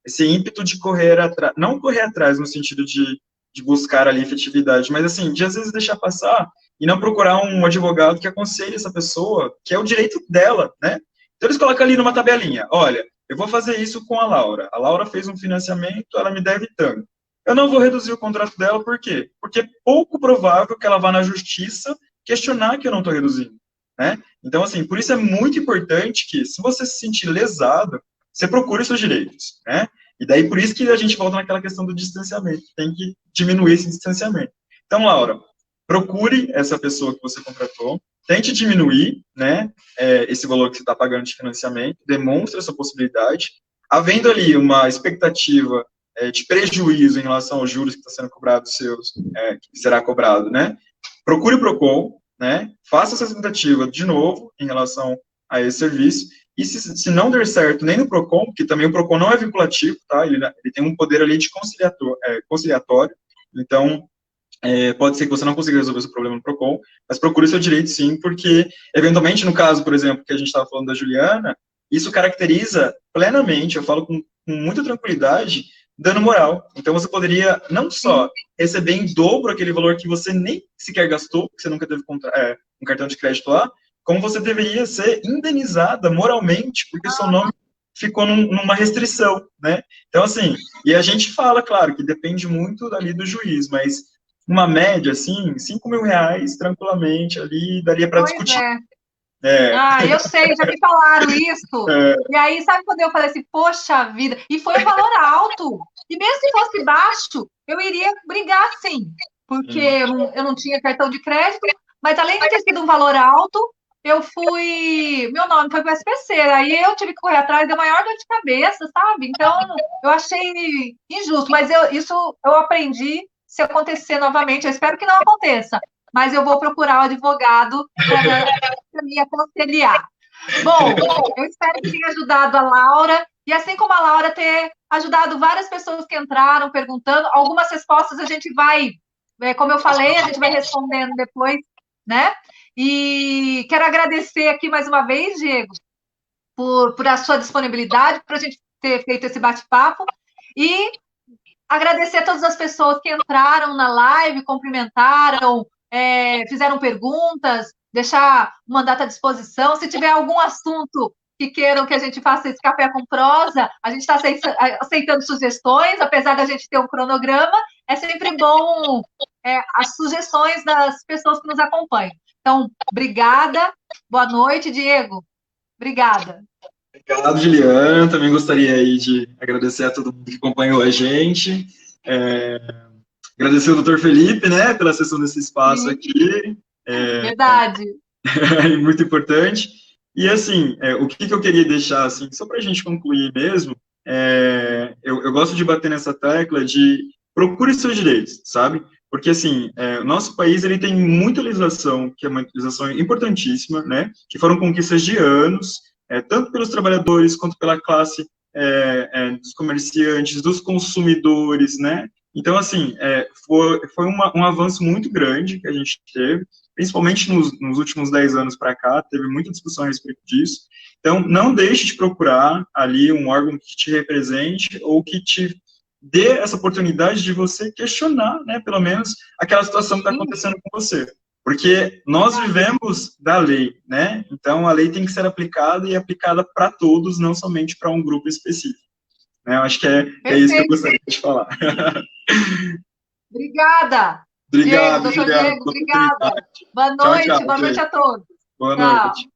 esse ímpeto de correr atrás, não correr atrás no sentido de buscar ali efetividade, mas assim, de às vezes deixar passar e não procurar um advogado que aconselhe essa pessoa, que é o direito dela, né? Então eles colocam ali numa tabelinha, olha, eu vou fazer isso com a Laura fez um financiamento, ela me deve tanto. Eu não vou reduzir o contrato dela, por quê? Porque é pouco provável que ela vá na justiça questionar que eu não estou reduzindo, né? Então, assim, por isso é muito importante que, se você se sentir lesado, você procure os seus direitos, né? E daí, por isso que a gente volta naquela questão do distanciamento, tem que diminuir esse distanciamento. Então, Laura, procure essa pessoa que você contratou, tente diminuir, né, esse valor que você está pagando de financiamento, demonstre essa possibilidade, havendo ali uma expectativa de prejuízo em relação aos juros que está sendo cobrado seus, que será cobrado, né, procure o PROCON, né, faça essa tentativa de novo em relação a esse serviço, e se não der certo nem no PROCON, porque também o PROCON não é vinculativo, tá, ele tem um poder ali de conciliatório, então, pode ser que você não consiga resolver o seu problema no PROCON, mas procure o seu direito sim, porque, eventualmente, no caso, por exemplo, que a gente estava falando da Juliana, isso caracteriza plenamente, eu falo com muita tranquilidade, dano moral. Então, você poderia não só receber em dobro aquele valor que você nem sequer gastou, porque você nunca teve um cartão de crédito lá, como você deveria ser indenizada moralmente, porque seu nome ficou numa restrição, né? Então, assim, e a gente fala, claro, que depende muito ali do juiz, mas uma média, assim, 5 mil reais, tranquilamente, ali, daria para discutir.
Eu sei, já me falaram isso. E aí, sabe quando eu falei assim, poxa vida, e foi um valor alto. E mesmo se fosse baixo, eu iria brigar sim, porque eu não tinha cartão de crédito, mas além de ter sido um valor alto, meu nome foi para o SPC, aí eu tive que correr atrás, deu maior dor de cabeça, sabe? Então, eu achei injusto, mas isso eu aprendi. Se acontecer novamente, eu espero que não aconteça, mas eu vou procurar o advogado para me aconselhar. Bom, eu espero que tenha ajudado a Laura, e assim como a Laura ter ajudado várias pessoas que entraram perguntando, algumas respostas a gente vai, como eu falei, a gente vai respondendo depois, né? E quero agradecer aqui mais uma vez, Diego, por a sua disponibilidade, para a gente ter feito esse bate-papo, e agradecer a todas as pessoas que entraram na live, cumprimentaram, fizeram perguntas, deixar o mandato à disposição. Se tiver algum assunto que queiram que a gente faça esse café com prosa, a gente está aceitando sugestões, apesar da gente ter um cronograma, é sempre bom as sugestões das pessoas que nos acompanham. Então, obrigada, boa noite, Diego. Obrigada.
Obrigado, Juliana. Também gostaria aí de agradecer a todo mundo que acompanhou a gente. Agradecer ao Dr. Felipe, né, pela sessão desse espaço aqui.
Verdade.
Muito importante. E, assim, o que eu queria deixar, assim, só para a gente concluir mesmo, eu gosto de bater nessa tecla de procure seus direitos, sabe? Porque, assim, o nosso país, ele tem muita legislação, que é uma legislação importantíssima, né, que foram conquistas de anos, tanto pelos trabalhadores, quanto pela classe dos comerciantes, dos consumidores, né? Então, assim, foi um avanço muito grande que a gente teve, principalmente nos últimos 10 anos para cá, teve muita discussão a respeito disso. Então, não deixe de procurar ali um órgão que te represente ou que te dê essa oportunidade de você questionar, né, pelo menos, aquela situação que está acontecendo com você. Porque nós vivemos da lei, né? Então, a lei tem que ser aplicada e aplicada para todos, não somente para um grupo específico. Né? Eu acho que é isso que eu gostaria de falar.
Obrigada.
Obrigado,
Diego, doutor Diego, obrigada. Boa noite,
tchau,
boa noite a todos.
Boa
Tchau.
noite.